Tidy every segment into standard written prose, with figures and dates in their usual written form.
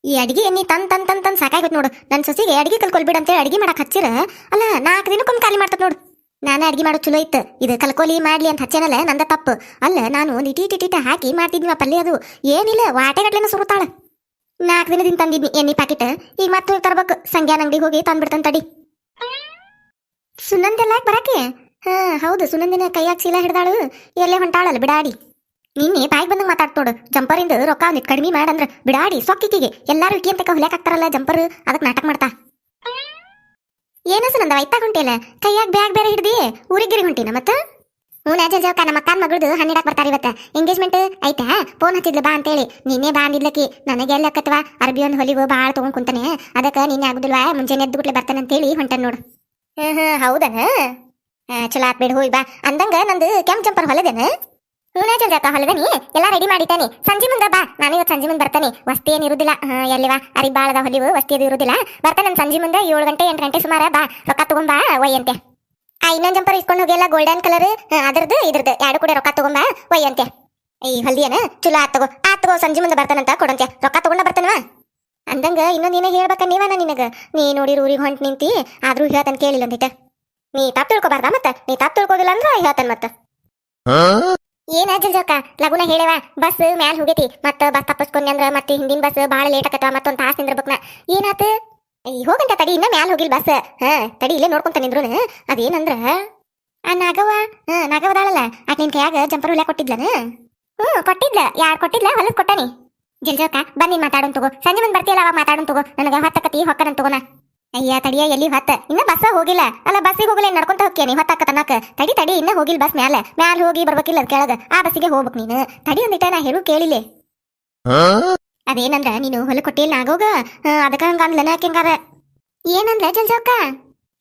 ಈ ಅಡಿಗೆ ಎಣ್ಣಿ ತಂದ್ ಸಾಕಾಗೋತ್ ನೋಡು. ನನ್ನ ಸೊಸಿಗೆ ಅಡಿಗೆ ಕಲ್ಕೊಲ್ಬಿಡ ಅಂತೇಳಿ ಅಡಿಗೆ ಮಾಡಕ್ ಹಚ್ಚಿರ ಅಲ್ಲ 4 ದಿನಕ್ಕೊಮ್ಮೆ ಖಾಲಿ ಮಾಡ್ತದ ನೋಡು. ನಾನು ಅಡಿಗೆ ಮಾಡೋದು ಚಲೋ ಇತ್ತು, ಇದು ಕಲ್ಕೋಲಿ ಮಾಡ್ಲಿ ಅಂತ ಹಚ್ಚೇನಲ್ಲ ನಂದ ತಪ್ಪು. ಅಲ್ಲ ನಾನು ನಿಟೀಟ ಹಾಕಿ ಮಾಡ್ತಿದ್ವಿ ಪಲ್ಯ, ಅದು ಏನಿಲ್ಲ ವಾಟೆಗಟ್ಲೆನ ಸುರುತ್ತಾಳ. 4 ದಿನದಿಂದ ತಂದಿದ್ನಿ ಎಣ್ಣಿ ಪ್ಯಾಕೆಟ್, ಈಗ ಮತ್ತೆ ತರ್ಬೇಕು. ಸಂಗ್ಯಾನ ಅಂಗಡಿಗೆ ಹೋಗಿ ತಂದ್ಬಿಡ್ತಾನ ತಡಿ. ಸುನಂದೆಲ್ಲ ಬರಾಕೆ? ಹಾ ಹೌದು, ಸುನಂದಿನ ಕೈಯಾಗ ಚೀಲ ಹಿಡ್ದಾಳು, ಎಲ್ಲೇ ಹೊಂಟಾಳಲ್ಲ ಬಿಡಾಡಿ. ನಿನ್ನೆ ಬಾಯಿಗೆ ಬಂದಂಗೆ ಮಾತಾಡ್ತೋಡು. ಜಂಪರಿಂದ ರೊಕ್ಕ ಒಂದಿಟ್ ಕಡಿಮೆ ಮಾಡಂದ್ರ ಬಿಡಾಡಿ ಸೊಕ್ಕಿಕಿಗೆ. ಎಲ್ಲಾರು ಇಕ್ಕಿ ಅಂತ ಹೊಲ್ಯಾಕ್ ಹಾಕ್ತಾರಲ್ಲ ಜಂಪರ್, ಅದಕ್ಕೆ ನಾಟಕ ಮಾಡ್ತಾ. ಏನಸ ನಂದ ವೈತಾಗ ಹೊಂಟಿಲ್ಲ, ಕೈಯಾಗ ಬ್ಯಾಗ್ ಬೇರೆ ಹಿಡ್ದಿ ಊರಿಗಿರಿ ಹೊಂಟಿನ ಮತ್ತ? ಹ್ಞೂ ಜಲ್ಜವಕ್ಕ, ನಮ್ಮ ಅಕ್ಕನ ಮಗಳದು ಹಣ್ಣಿಡಾಕ್ ಬರ್ತಾರ ಇವತ್ತ. ಎಂಗೇಜ್ಮೆಂಟ್ ಐತಾ, ಫೋನ್ ಹಚ್ಚಿದ್ಲು ಬಾ ಅಂತೇಳಿ. ನಿನ್ನೆ ಬಾ ಅಂದಿದ್ಲಕಿ, ನನಗೆ ಎಲ್ಲ ಅಕ್ಕತ್ವಾ ಅರ್ಬಿ ಒಂದು ಹೊಲಿವು ಭಾಳ ತೊಗೊಂಡ್ ಕುಂತಾನೆ, ಅದಕ್ಕೆ ನಿನ್ನೆ ಆಗುದಿಲ್ವಾ ಮುಂಜಾನೆ ಎದ್ದು ಬಿಟ್ಲೆ ಬರ್ತಾನೆ ಅಂತೇಳಿ ಹೊಂಟನ್ ನೋಡು. ಹೌದನ? ಚಲೋ ಆತ್ ಬಿಡು, ಹೋಯ್ ಬಾ. ಅಂದಂಗ ನಂದು ಕೆಂಪ್ ಜಂಪರ್ ಹೊಲದೇನ? ಹ್ಞೂ ಜಲ್ಜಕ್ಕ ಹೊಲದನಿ, ಎಲ್ಲ ರೆಡಿ ಮಾಡಿತಾನೆ. ಸಂಜೆ ಮುಂದೆ ಬಾ, ನಾನು ಇವತ್ತು ಸಂಜೆ ಮುಂದೆ ಬರ್ತಾನೆ. ವಸ್ತಿ ಏನು ಇರುದಿಲ್ಲ, ಎಲ್ಲಿವಾ ಅರಿ ಬಾಳದ ಹೊಲಿವು, ವಸ್ತಿ ಅದು ಇರುದಿಲ್ಲ. ಬರ್ತಾನೆ ನಾನು ಸಂಜೆ ಮುಂದೆ 7 ಗಂಟೆ 8 ಗಂಟೆ ಸುಮಾರ ಬಾ, ರೊಕ್ಕ ತಗೊಂಬಾ ಒಯ್ಯಂತೆ. ಇನ್ನೊಂದು ಜಂಪರ್ ಇಸ್ಕೊಂಡು ಹೋಗಿಲ್ಲ, ಗೋಲ್ಡನ್ ಕಲರ್, ಅದ್ರದ್ದು ಇದ್ರದ್ದು 2 ಕೂಡ ರೊಕ್ಕ ತಗೊಂಬಾ ಒಯ್ಯಂತೆ. ಈ ಹೊಲ್ದಿಯನ ಚಲೋ ಆತ್ ತಗೋ, ಸಂಜೆ ಮುಂದೆ ಬರ್ತಾನಂತ ಕೊಡಂತೆ, ರೊಕ್ಕ ತಗೊಂಡ ಬರ್ತಾನವ. ಅಂದಂಗ ಇನ್ನೊಂದು ಏನೇ ಹೇಳ್ಬೇಕ ನೀವನ ನಿನಗ, ನೀ ನೋಡಿರ ಊರಿಗೆ ಹೊಂಟ್ ನಿಂತಿ, ಆದ್ರೂ ಹೇಳ್ತಾನೆ ಕೇಳಿಲ್ಲ ಅಂದಿಟ್ಟ. ನೀ ತಪ್ಪು ತಿಳ್ಕೊಬಾರ್ದ ಮತ್ತ, ನೀ ತಪ್ಪು ತಿಳ್ಕೋದಿಲ್ಲ ಅಂದ್ರ ಹೇಳ್ತಾನ ಮತ್ತ. ಏನ ಜಲ್ಜಕ್ಕ ಲಗುನ ಹೇಳವ, ಬಸ್ ಮ್ಯಾಲ ಹೋಗೈತಿ, ಮತ್ತ ಬಸ್ ತಪ್ಪಿಸ್ಕೊಂಡಿ ಅಂದ್ರ ಮತ್ತೆ ಹಿಂದಿನ ಬಸ್ ಭಾಳ ಲೇಟ್ ಆಕತ್ತ, ಮತ್ತೊಂದು ತಾಸು ನಿಂದ್ರಬೇಕನ. ಏನಾತ? ಹೋಗಂತ ತಡಿ, ಇನ್ನ ಮ್ಯಾಲ ಹೋಗಿಲ್ ಬಸ್. ತಡಿ ಇಲ್ಲೇ ನೋಡ್ಕೊಂತ ನಿಂದ್ರುನ. ಅದೇನಂದ್ರ ಆ ನಾಗವದಾಳಲ್ಲ, ಆಕೆ ನಿನ್ ಕೈಯಾಗ ಜಂಪರ್ ಹೊಲ್ಯಾಕ ಕೊಟ್ಟಿದ್ಲನ? ಕೊಟ್ಟಿದ್ಲ. ಯಾರು ಕೊಟ್ಟಿದ್ಲ? ಹೊಲದ್ ಕೊಟ್ಟಾನಿ. ಜಲ್ಜಕ್ಕ ಬನ್ನಿ ಮಾತಾಡೋನ್ ತಗೋ, ಸಂಜೆ ಮುಂದೆ ಬರ್ತೀಯಲ್ಲ ಅವಾಗ ಮಾತಾಡೋನ್ ತಗೋ. ನನಗ ಹೊತ್ತಕತಿ ಹೊಕ್ಕನಂತ ತಗೋನ. ಅಯ್ಯ ತಡಿಯ, ಎಲ್ಲಿ ಹೊತ್ತ ಇನ್ನ ಬಸ್ ಹೋಗಿಲ್ಲ ಅಲ್ಲ, ಬಸ್ಸಿಗೆ ಹೋಗಲ್ಲ ನಡ್ಕೊಂತ ಹೋಗ್ಯಾನಿ ಹೊತ್ತಾಕ ತನಕ. ತಡಿ ಇನ್ನ ಹೋಗಿಲ್ ಬಸ್, ಮ್ಯಾಲ ಹೋಗಿ ಬರ್ಬೇಕಿಲ್ಲ ಅದ್ ಕೆಳಗ, ಆ ಬಸ್ಸಿಗೆ ಹೋಗ್ಬೇಕು ನೀನು. ತಡಿ ಒಂದಿಟ, ನಾ ಹೇಳು ಕೇಳಿಲೆ. ಅದೇನಂದ್ರ ನೀನು ಹೊಲ ಕೊಟ್ಟಿಲ್ಲ ಆಗೋಗ, ಅದಕ್ಕ ಹಂಗ ಅಂದ್ಲನ ಯಾಕೆಂಗಾರ. ಏನಂದ್ಲ ಜಲ್ಜವಕ್ಕ?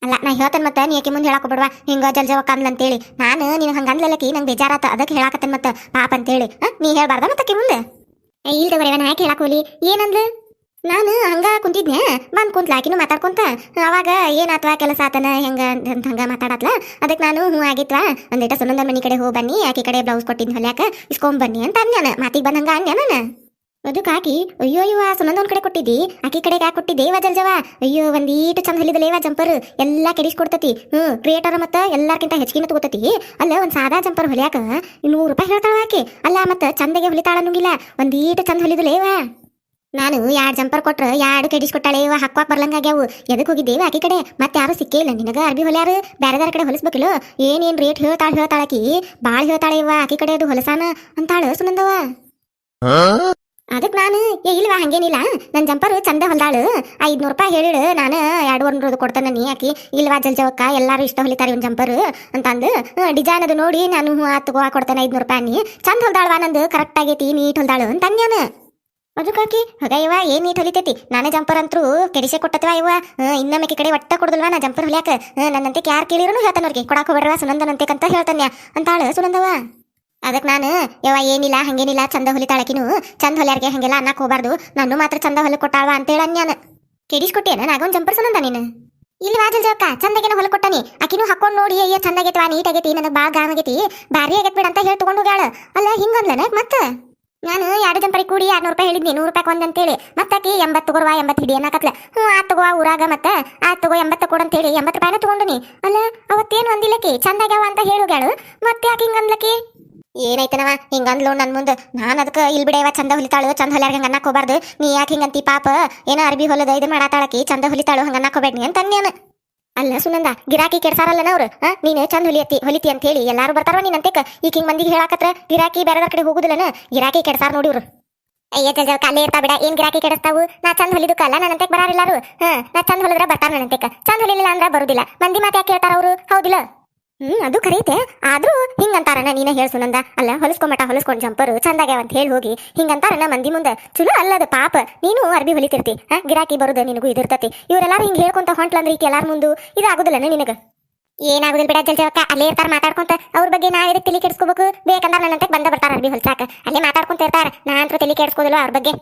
ಅಲ್ಲ ನಾ ಹೇಳ್ತೇನೆ ಮತ್ತೆ, ನೀ ಯಾಕೆ ಮುಂದೆ ಹೇಳಾಕ ಬಿಡ್ವಾ ಹಿಂಗ ಜಲ್ಜವಕ್ಕ ಅಂದ್ಲ ಅಂತೇಳಿ. ನಾನು ನಿನ್ ಹಂಗ ಅಂದ್ಲಲ್ಲಕಿ ನಂಗೆ ಬೇಜಾರಾತ, ಅದಕ್ಕೆ ಹೇಳಾಕತ್ತೇನೆ ಮತ್ತ ಪಾಪ ಅಂತೇಳಿ. ನೀ ಹೇಳ್ಬಾರ್ದ ಮತ್ತಕ್ಕೆ ಮುಂದೆ? ಇಲ್ದವರೇವ ನಾ ಯಾಕೆ ಹೇಳಾಕೋಲಿ? ಏನಂದ್ಲು? ನಾನು ಹಂಗ ಕುಂತಿದ್ನೆ, ಬಂದ್ ಕುಂತ್ಲ ಆಕಿನೂ ಮಾತಾಡ್ಕೊಂತ. ಅವಾಗ ಏನಾತ್ವಾ ಕೆಲಸ ಆತನ ಹೆಂಗ ಅಂತ ಹಂಗ ಮಾತಾಡತ್ಲ. ಅದಕ್ಕೆ ನಾನು ಹ್ಞೂ ಆಗಿತ್ವಾ, ಒಂದೇಟ ಸುನಂದ ಮನಿ ಕಡೆ ಹೋಗಿ ಬನ್ನಿ, ಆಕಿ ಕಡೆ ಬ್ಲೌಸ್ ಕೊಟ್ಟಿದ್ ಹೊಲ್ಯಾಕ ಇಸ್ಕೊಂಡ್ ಬನ್ನಿ ಅಂತ ಅನ್ಯಾನ. ಮಾತಿಗೆ ಬಂದಂಗ ಅನ್ಯಾನ. ಅದಕ್ಕೆ ಆಕಿ ಅಯ್ಯೋ ಇವ ಸುನಂದನ್ ಕಡೆ ಕೊಟ್ಟಿದ್ದಿ, ಆಕಿ ಕಡೆಗೆ ಯಾಕೆ ಕೊಟ್ಟಿದ್ದೇವ ಜಲ್ಜವ? ಅಯ್ಯೋ ಒಂದೀಟು ಚಂದ ಹೊಲಿದಲೇವ ಜಂಪರ್, ಎಲ್ಲಾ ಕೆಡಿಸ್ಕೊಡ್ತತಿ. ಕ್ರಿಯೇಟರ್ ಮತ್ತ ಎಲ್ಲಾರ್ಕಿಂತ ಹೆಚ್ಚಿನ ತಗೋತತಿ. ಅಲ್ಲ ಒಂದ್ ಸಾದಾ ಜಂಪರ್ ಹೊಲ್ಯಾಕ 100 ರೂಪಾಯಿ ಹೇಳ್ತಾಳ ಆಕಿ. ಅಲ್ಲ ಮತ್ತ ಚಂದಗೆ ಹೊಲಿತಾಳ ಅನ್ನಂಗಿಲ್ಲ, ಒಂದೀಟು ಚಂದ ಹೊಲಿದಲೇವ. ನಾನು 2 ಜಂಪರ್ ಕೊಟ್ರ 2 ಕೆಡಿಸ್ಕೊಟ್ಟಾಳೆ. ಇವ ಹಾಕ್ವಾಕ್ ಬರ್ಲಂಗಾಗ್ಯಾವು. ಎದಕ್ ಹೋಗಿದ್ದೇವೆ ಆಕಿ ಕಡೆ? ಮತ್ತೆ ಯಾರು ಸಿಕ್ಕೇ ಇಲ್ಲ ನಿನಗ ಅರ್ಬಿ ಹೊಲ್ಯಾರು? ಬ್ಯಾರೆದಾರ ಕಡೆ ಹೊಲಿಸ್ಬೇಕಿಲ್ಲ. ಏನೇನ್ ರೇಟ್ ಹೇಳ್ತಾಳಕಿ, ಬಾಳ್ ಹೇಳ್ತಾಳೆ ಇವ ಆಕಿ ಕಡೆ ಅದು ಹೊಲಸಾನ ಅಂತಾಳ ಸುನಂದವ. ಅದಕ್ಕೆ ನಾನು ಇಲ್ವಾ ಹಂಗೇನಿಲ್ಲ, ನನ್ನ ಜಂಪರ್ ಚಂದ ಹೊಲ್ದಾಳು, 500 ರೂಪಾಯಿ ಹೇಳಿಡು, ನಾನು 200 ಕೊಡ್ತಾನೆ ನೀ. ಆಕಿ ಇಲ್ವಾ ಜಲ್ಜವಕ್ಕ ಎಲ್ಲಾರು ಇಷ್ಟ ಹೊಲಿತಾರೆ ಒಂದು ಜಂಪರ್ ಅಂತಂದು ಡಿಸೈನ್ ಅದು ನೋಡಿ ನಾನು ತಗೋ ಕೊಡ್ತಾನೆ 500 ರೂಪಾಯಿ. ನೀ ಚಂದ ಹೊಲ್ದಾಳ್ವಾ, ನಂದು ಕರೆಕ್ಟ್ ಆಗೈತಿ, ನೀಟ್ ಹೊಲ್ದಾಳು ಅಂತ ಅನ್ಯಾನ. ಅದಕ್ಕಾಕಿ ಹಾಗ ಇವ ಏನ್ ನೀಟ್ ಹೊಲಿತೈತಿ, ನಾನೇ ಜಂಪರ್ ಅಂತೂ ಕೆಡಿಸೆ ಕೊಟ್ಟತ್ವಾ ಇವ. ಇನ್ನೊಮ್ಮೆ ಕಡೆ ಒಟ್ಟ ಕೊಡುದಿಲ್ವಾ ನಾ ಜಂಪರ್ ಹೊಲಿಯಾಕ. ನನ್ನಂತೆ ಯಾರು ಕೇಳಿರೋನು ಹೇಳ್ತಾನವ್ರಿಗೆ ಕೊಡಾಕ ಹೋಗ್ಬೇಡ್ರ ಸುನಂದನಂತೆ ಅಂತ ಹೇಳ್ತಾನೆ ಅಂತಾಳ ಸುನಂದವ. ಅದಕ್ಕೆ ನಾನು ಯವ ಏನಿಲ್ಲ ಹಂಗೇನಿಲ್ಲ, ಚಂದ ಹೊಲಿತಾಳಕಿನು, ಚಂದ ಹೊಲ್ಯಾರ್ಗೆ ಹಂಗೆಲ್ಲ ಅನ್ನಕ್ ಹೋಗ್ಬಾರ್ದು, ನಾನು ಮಾತ್ರ ಚಂದ ಹೊಲ ಕೊಟ್ಟಾಳ್ವಾ ಅಂತೇಳಿ ಅನ್ಯಾನ. ಕೆಡಿಸ್ಕೊಟ್ಟೇನ ನಾಗೊಂದು ಜಂಪರ್ ಸುನಂದ ನೀನು? ಇಲ್ವಾ ಜಲ್ಜವಕ್ಕ ಚಂದಗೇನ ಹೊಲ ಕೊಟ್ಟಾನಿ. ಆಕಿನೂ ಹಾಕೊಂಡ್ ನೋಡಿ ಅಯ್ಯ ಚಂದ ಆಗೈತವಾ, ನೀಟ್ ಆಗೈತಿ, ನನಗೆ ಭಾಳ ಗಾಮ್ ಆಗೈತಿ, ಭಾರಿ ಆಗೈತ್ ಬಿಡ ಅಂತ ಹೇಳಿ ತಗೊಂಡು ಹೋಗ್ಯಾಳ. ಅಲ್ಲ ಹಿಂಗಂದ್ಲನ ಮತ್ತೆ? ನಾನು 2 ಜಂಪರಿಗೆ ಕೂಡಿ 200 ರೂಪಾಯಿ ಹೇಳಿದ್ನಿ, 100 ರೂಪಾಯಿ ಒಂದಂತೇಳಿ. ಮತ್ತಾಕಿ 80 ತಗೋರ್ವಾ 80 ಹಿಡಿ ಅನ್ನಕತ್ಲ. ತಗೋ ಊರಾಗ ಮತ್ತೆ ತಗೋ 80 ಕೊಡಂತೇಳಿ 80 ರೂಪಾಯಿನ ತಗೊಂಡಿನಿ. ಅಲ್ಲ ಅವತ್ತೇನು ಅಂದಿಲ್ಲಕಿ, ಚಂದಾಗ್ಯಾವ ಅಂತ ಹೇಳುಗ್ಯಾಳು, ಮತ್ತೆ ಯಾಕೆ ಹಿಂಗಂದ್ಲಕಿ? ಏನೈತನವ ಹಿಂಗಂದ್ಲು ನನ್ ಮುಂದೆ. ನಾನು ಅದಕ್ಕೆ ಇಲ್ಲಿ ಬಿಡೇವ ಚಂದ ಹೊಲಿತಾಳು, ಚಂದ ಹೊಲ್ಯಾರ ಹಂಗ ಅನ್ನಕ್ ಹೋಗ್ಬಾರ್ದು, ನೀ ಯಾಕೆ ಹಿಂಗಂತಿ ಪಾಪ ಏನೋ ಅರ್ಬಿ ಹೊಲದ ಇದು ಮಾಡಾತಾಳಕಿ, ಚಂದ ಹೊಲಿತಾಳು ಹಂಗ ಅನ್ನಕ್ ಹೋಗ್ಬೇಡ್ನಿ ಅಂತ ಅನ್ಯಾನ. ಅಲ್ಲ ಸುನಂದ ಗಿರಾಕಿ ಕೆಡ್ಸಾರಲ್ಲನ ಅವ್ರು, ನೀನು ಚಂದ ಹೊಲಿತಿ ಅಂತ ಹೇಳಿ ಎಲ್ಲಾರು ಬರ್ತಾರೋ ನೀನಂತೆ ಈಗ ಹಿಂಗ್ ಮಂದಿಗೆ ಹೇಳಾಕತ್ರ ಗಿರಾಕಿ ಬೇರೆದ್ರ ಕಡೆ ಹೋಗುದಿಲ್ಲನ, ಗಿರಾಕಿ ಕೆಡ್ಸಾರ ನೋಡಿ ಇವ್ರು. ಅಯ್ಯ ಜಲ್ಜವಕ್ಕ ಅಲ್ಲೇ ಇರ್ತಾ ಬಿಡ, ಏನ್ ಗಿರಾಕಿ ಕೆಡಿಸ್ತಾವು? ನಾ ಚಂದ ಹೊಲಿದಕ್ಕಲ್ಲ ನನ್ನಂತೆ ಬರಾರಿಲ್ಲಾರು. ನಾ ಚಂದ ಹೊಲಿದ್ರ ಬರ್ತಾರ ನನ್ನಂತೆ, ಚಂದ ಹೊಲಿಲಿಲ್ಲ ಅಂದ್ರ ಬರುದಿಲ್ಲ. ಮಂದಿ ಮಾತು ಯಾಕೆ ಹೇಳ್ತಾರ ಅವರು, ಹೌದಿಲ್ಲ? ಅದು ಕರೀತೆ, ಆದ್ರೂ ಹಿಂಗಂತಾರನ ನೀನ ಹೇಳ್ ಸುನಂದ. ಅಲ್ಲ ಹೊಲಿಸ್ಕೊಂಡ್ ಜಂಪರ್ ಚಂದಾಗ್ಯಾವ ಅಂತ ಹೇಳಿ ಹೋಗಿ ಹಿಂಗಂತಾರನ ಮಂದಿ ಮುಂದೆ, ಚಲೋ ಅಲ್ಲದ ಪಾಪ. ನೀನು ಅರ್ಬಿ ಹೊಲಿತಿರ್ತಿ, ಗಿರಾಕಿ ಬರುದ ನಿನಗೂ ಇದಿರ್ತತಿ. ಇವರೆಲ್ಲಾರು ಹಿಂಗ್ ಹೇಳ್ಕೊಂತ ಹೊಂಟ್ಲಂದ್ರ ಈಗ ಎಲ್ಲಾರ ಮುಂದು ಇದಾಗುದಿಲ್ಲನ ನಿನಗ? ಏನಾಗುದಿಲ್ಲ ಬಿಡ ಜಲ್ಜವಕ್ಕ, ಅಲ್ಲೇ ಇರ್ತಾರ ಮಾತಾಡ್ಕೊಂತ. ಅವ್ರ ಬಗ್ಗೆ ನಾ ಎದಕ್ಕೆ ತಲೆ ಕೆಡಿಸ್ಕೋಬೇಕು? ಬೇಕಂದ್ರ ನನ್ನಂತೆ ಬಂದ ಬರ್ತಾರ ಅರ್ಬಿ ಹೊಲ್ಸಾಕ, ಅಲ್ಲೇ ಮಾತಾಡ್ಕೊಂತ ಇರ್ತಾರ. ನಾ ಅಂತೂ ತಲೆ ಕೆಡಿಸ್ಕೋದಿಲ್ಲ ಅವ್ರ ಬಗ್ಗೆ.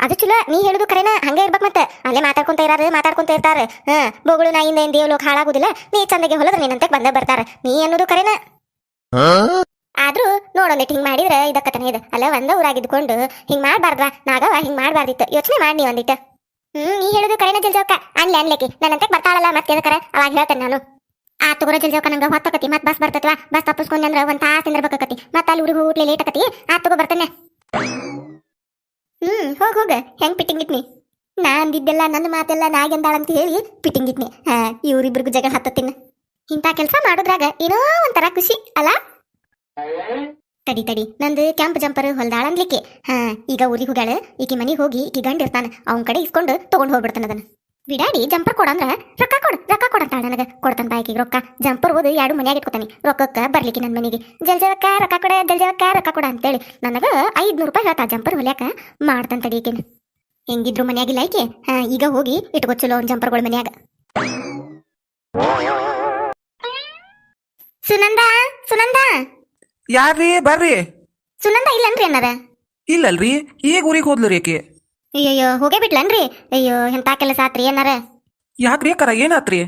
ಅದು ಚಲೋ, ನೀ ಹೇಳುದು ಕರೆನ, ಹಂಗ ಇರ್ಬೇಕು. ಮತ್ತೆ ಅಲ್ಲೇ ಮಾತಾಡ್ಕೊಂತ ಇರ್ತಾರ. ಬೋಗಳು ನಾಯಿಂದ ಏನ್ ದೇವ್ಲೋಕ ಹಾಳಾಗುದಿಲ್ಲ. ನೀ ಚಂದಗೆ ಹೊಲದ್ರ ನಿನ್ನಂತೆ ಬಂದ ಬರ್ತಾರ, ನೀ ಅನ್ನೋದು ಕರೆನ. ಆದ್ರೂ ನೋಡೊಂದಿಟ್ಟು ಹಿಂಗ್ ಮಾಡಿದ್ರೆ ಇದಕ್ಕತನ ಇದೆ ಅಲ್ಲ ಒಂದ ಊರಾಗಿದ್ಕೊಂಡು ಹಿಂಗ್ ಮಾಡ್ಬಾರ್ದ ನಾಗವ ಹಿಂಗ್ ಮಾಡ್ಬಾರ್ದಿತ್ತು ಯೋಚನೆ ಮಾಡಿ ನೀ ಒಂದಿಟ್ಟು ನೀ ಹೇಳುದು ಕರೆನ ಜಲ್ಜವಕ್ಕ ಅನ್ಲೇಕಿ ನನ್ನಂತೆ ಬರ್ತಾಳಲ್ಲ ಮತ್ತೆ ಎದಕರ ಅವಾಗ ಹೇಳ್ತೇನೆ ನಾನು ಆ ತಗೋರ ಜಲ್ಜವಕ್ಕ ನಂಗೆ ಹೊತ್ತಕತಿ ಮತ್ ಬಸ್ ಬರ್ತತ್ವಾ ಬಸ್ ತಪ್ಪಿಸ್ಕೊಂಡ್ರೆ ಒಂದ್ ತಾಸು ನಿಂದ್ರಬೇಕತಿ ಮತ್ತೆ ಅಲ್ಲಿ ಊರಿಗೆ ಊಟ್ಲೆ ಲೇಟ್ ಆಕತಿ ಆ ತಗೋ ಬರ್ತೇನೆ ಹೋಗ ಹೆಂಗ್ ಪಿಟ್ಟಿಂಗ್ ಇಟ್ನಿ ನಾ ಅಂದಿದ್ದೆಲ್ಲ ನನ್ನ ಮಾತೆಲ್ಲ ನಾಗೆಂದಾಳ ಅಂತ ಹೇಳಿ ಪಿಟ್ಟಿಂಗ್ ಇಟ್ನಿ ಇವ್ರಿಬ್ರಿಗೂ ಜಗಳ ಹತ್ತತ್ತಿನ ಇಂಥ ಕೆಲಸ ಮಾಡೋದ್ರಾಗ ಏನೋ ಒಂಥರ ಖುಷಿ ಅಲ್ಲ ತಡಿ ನಂದು ಕ್ಯಾಂಪ್ ಜಂಪರ್ ಹೊಲ್ದಾಳ ಅನ್ಲಿಕ್ಕೆ ಈಗ ಊರಿಗೆ ಹೋಗ್ಯಾಳ ಈಕಿ ಮನಿಗೆ ಹೋಗಿ ಈಕಿ ಗಂಡ ಇರ್ತಾನ ಅವನ ಕಡೆ ಇಸ್ಕೊಂಡು ತಗೊಂಡ್ ಹೋಗ್ಬಿಡ್ತಾನ ಅದನ್ನ ಬಿಡಾಡಿ ಜಂಪರ್ ಕೊಡಂದ್ರ ರೊಕ್ಕ ಕೊಡಂತಾಳ ನನಗೆ ಕೊಡ್ತಾನ ಬಾಯ್ಕಿಗೆ ರೊಕ್ಕ ಜಂಪರ್ ಓದು ಎರಡು ಮನ್ಯಾಗ ಇಟ್ಕೊತಾನೆ ರೊಕ್ಕಕ್ಕ ಬರ್ಲಿಕ್ಕೆ ನನ್ನ ಮನೆಗೆ ಜಲ್ಜವಕ್ಕ ರೊಕ್ಕ ಕೊಡ ಅಂತೇಳಿ ನನಗ 500 ರೂಪಾಯಿ ಹೇಳ್ತಾ ಜಂಪರ್ ಹೊಲ್ಯಾಕ ಮಾಡ್ತಾನ ತಡಿ ಈಕಿನ ಹೆಂಗಿದ್ರು ಮನ್ಯಾಗಿಲ್ಲ ಐಕೆ ಈಗ ಹೋಗಿ ಇಟ್ಕೊ ಚಲೋ ಅವ್ನ ಜಂಪರ್ಗಳ ಮನ್ಯಾಗ ಸುನಂದ ಯಾರ್ರೀ ಬರ್ರಿ ಸುನಂದ ಇಲ್ಲನ್ರಿ ಅನ್ನಾರ ಇಲ್ಲಲ್ರಿ ಈಗ ಊರಿಗೆ ಹೋದ್ಲರಿ ಆಕೆ ಅಯ್ಯೋ ಹೋಗೇ ಬಿಟ್ಲನ್ರಿ ಅಯ್ಯೋ ಎಂತ ಕೆಲಸ ಆತ್ರಿ ಏನಾರ ಯಾಕ್ರಿ ಅಕ್ಕಾರ ಏನಾತ್ರಿ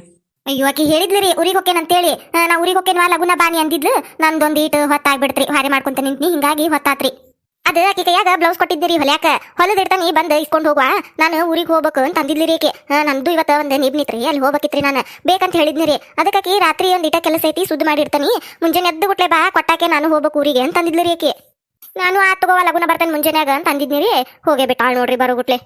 ಅಯ್ಯೋ ಆಕಿ ಹೇಳಿದ್ಲಿ ಊರಿಗೆ ಹೋಕೇನಂತೇಳಿ ನಾ ಊರಿಗೆ ಹೋಕೇನ್ವಾ ಲಗುನ ಬಾನಿ ಅಂದಿದ್ಲು ನಂದೊಂದು ಈಟು ಹೊತ್ತಾಗ್ಬಿಡ್ತ್ರಿ ಹಾರಿ ಮಾಡ್ಕೊಂತ ನಿಂತ್ನಿ ಹಿಂಗಾಗಿ ಹೊತ್ತಾತ್ರಿ ಅದ ಆಕಿ ಕೈಯಾಗ ಬ್ಲೌಸ್ ಕೊಟ್ಟಿದ್ದೀರಿ ಹೊಲ್ಯಾಕ ಹೊಲದಿಡ್ತಾನಿ ಬಂದ್ ಇಸ್ಕೊಂಡು ಹೋಗುವ ನಾನು ಊರಿಗೆ ಹೋಗ್ಬೇಕು ಅಂತ ಅಂದಿದ್ಲಿ ರೀ ಆಕೆ ನಂದು ಇವತ್ತ ಒಂದ್ ನಿಬ್ನಿತ್ರಿ ಅಲ್ಲಿ ಹೋಗ್ಬೇಕಿತ್ರಿ ನಾನು ಬೇಕಂತ ಹೇಳಿದ್ನಿ ರೀ ಅದಕ್ಕಾಕಿ ರಾತ್ರಿ ಒಂದ್ ಇಟ ಕೆಲಸ ಐತಿ ಸುದ್ದಿ ಮಾಡಿರ್ತಾನಿ ಮುಂಜಾನೆ ಎದ್ದು ಗುಟ್ಲೆ ಬಾ ಕೊಟ್ಟಾಕೆ ನಾನು ಹೋಗ್ಬೇಕು ಊರಿಗೆ ಅಂತ ಅಂದಿದ್ಲಿ ರೀ ಆಕೆ ನಾನು ಆ ತಗೋವ ಲಗುನ ಬರ್ತೇನೆ ಮುಂಜಾನ್ಯಾಗ ಅಂತ ಅಂದಿದ್ನಿ ರೀ ಹೋಗೇ ಬಿಟ್ಟಾಳ್ ನೋಡ್ರಿ ಬರೋ ಗುಟ್ಲೆ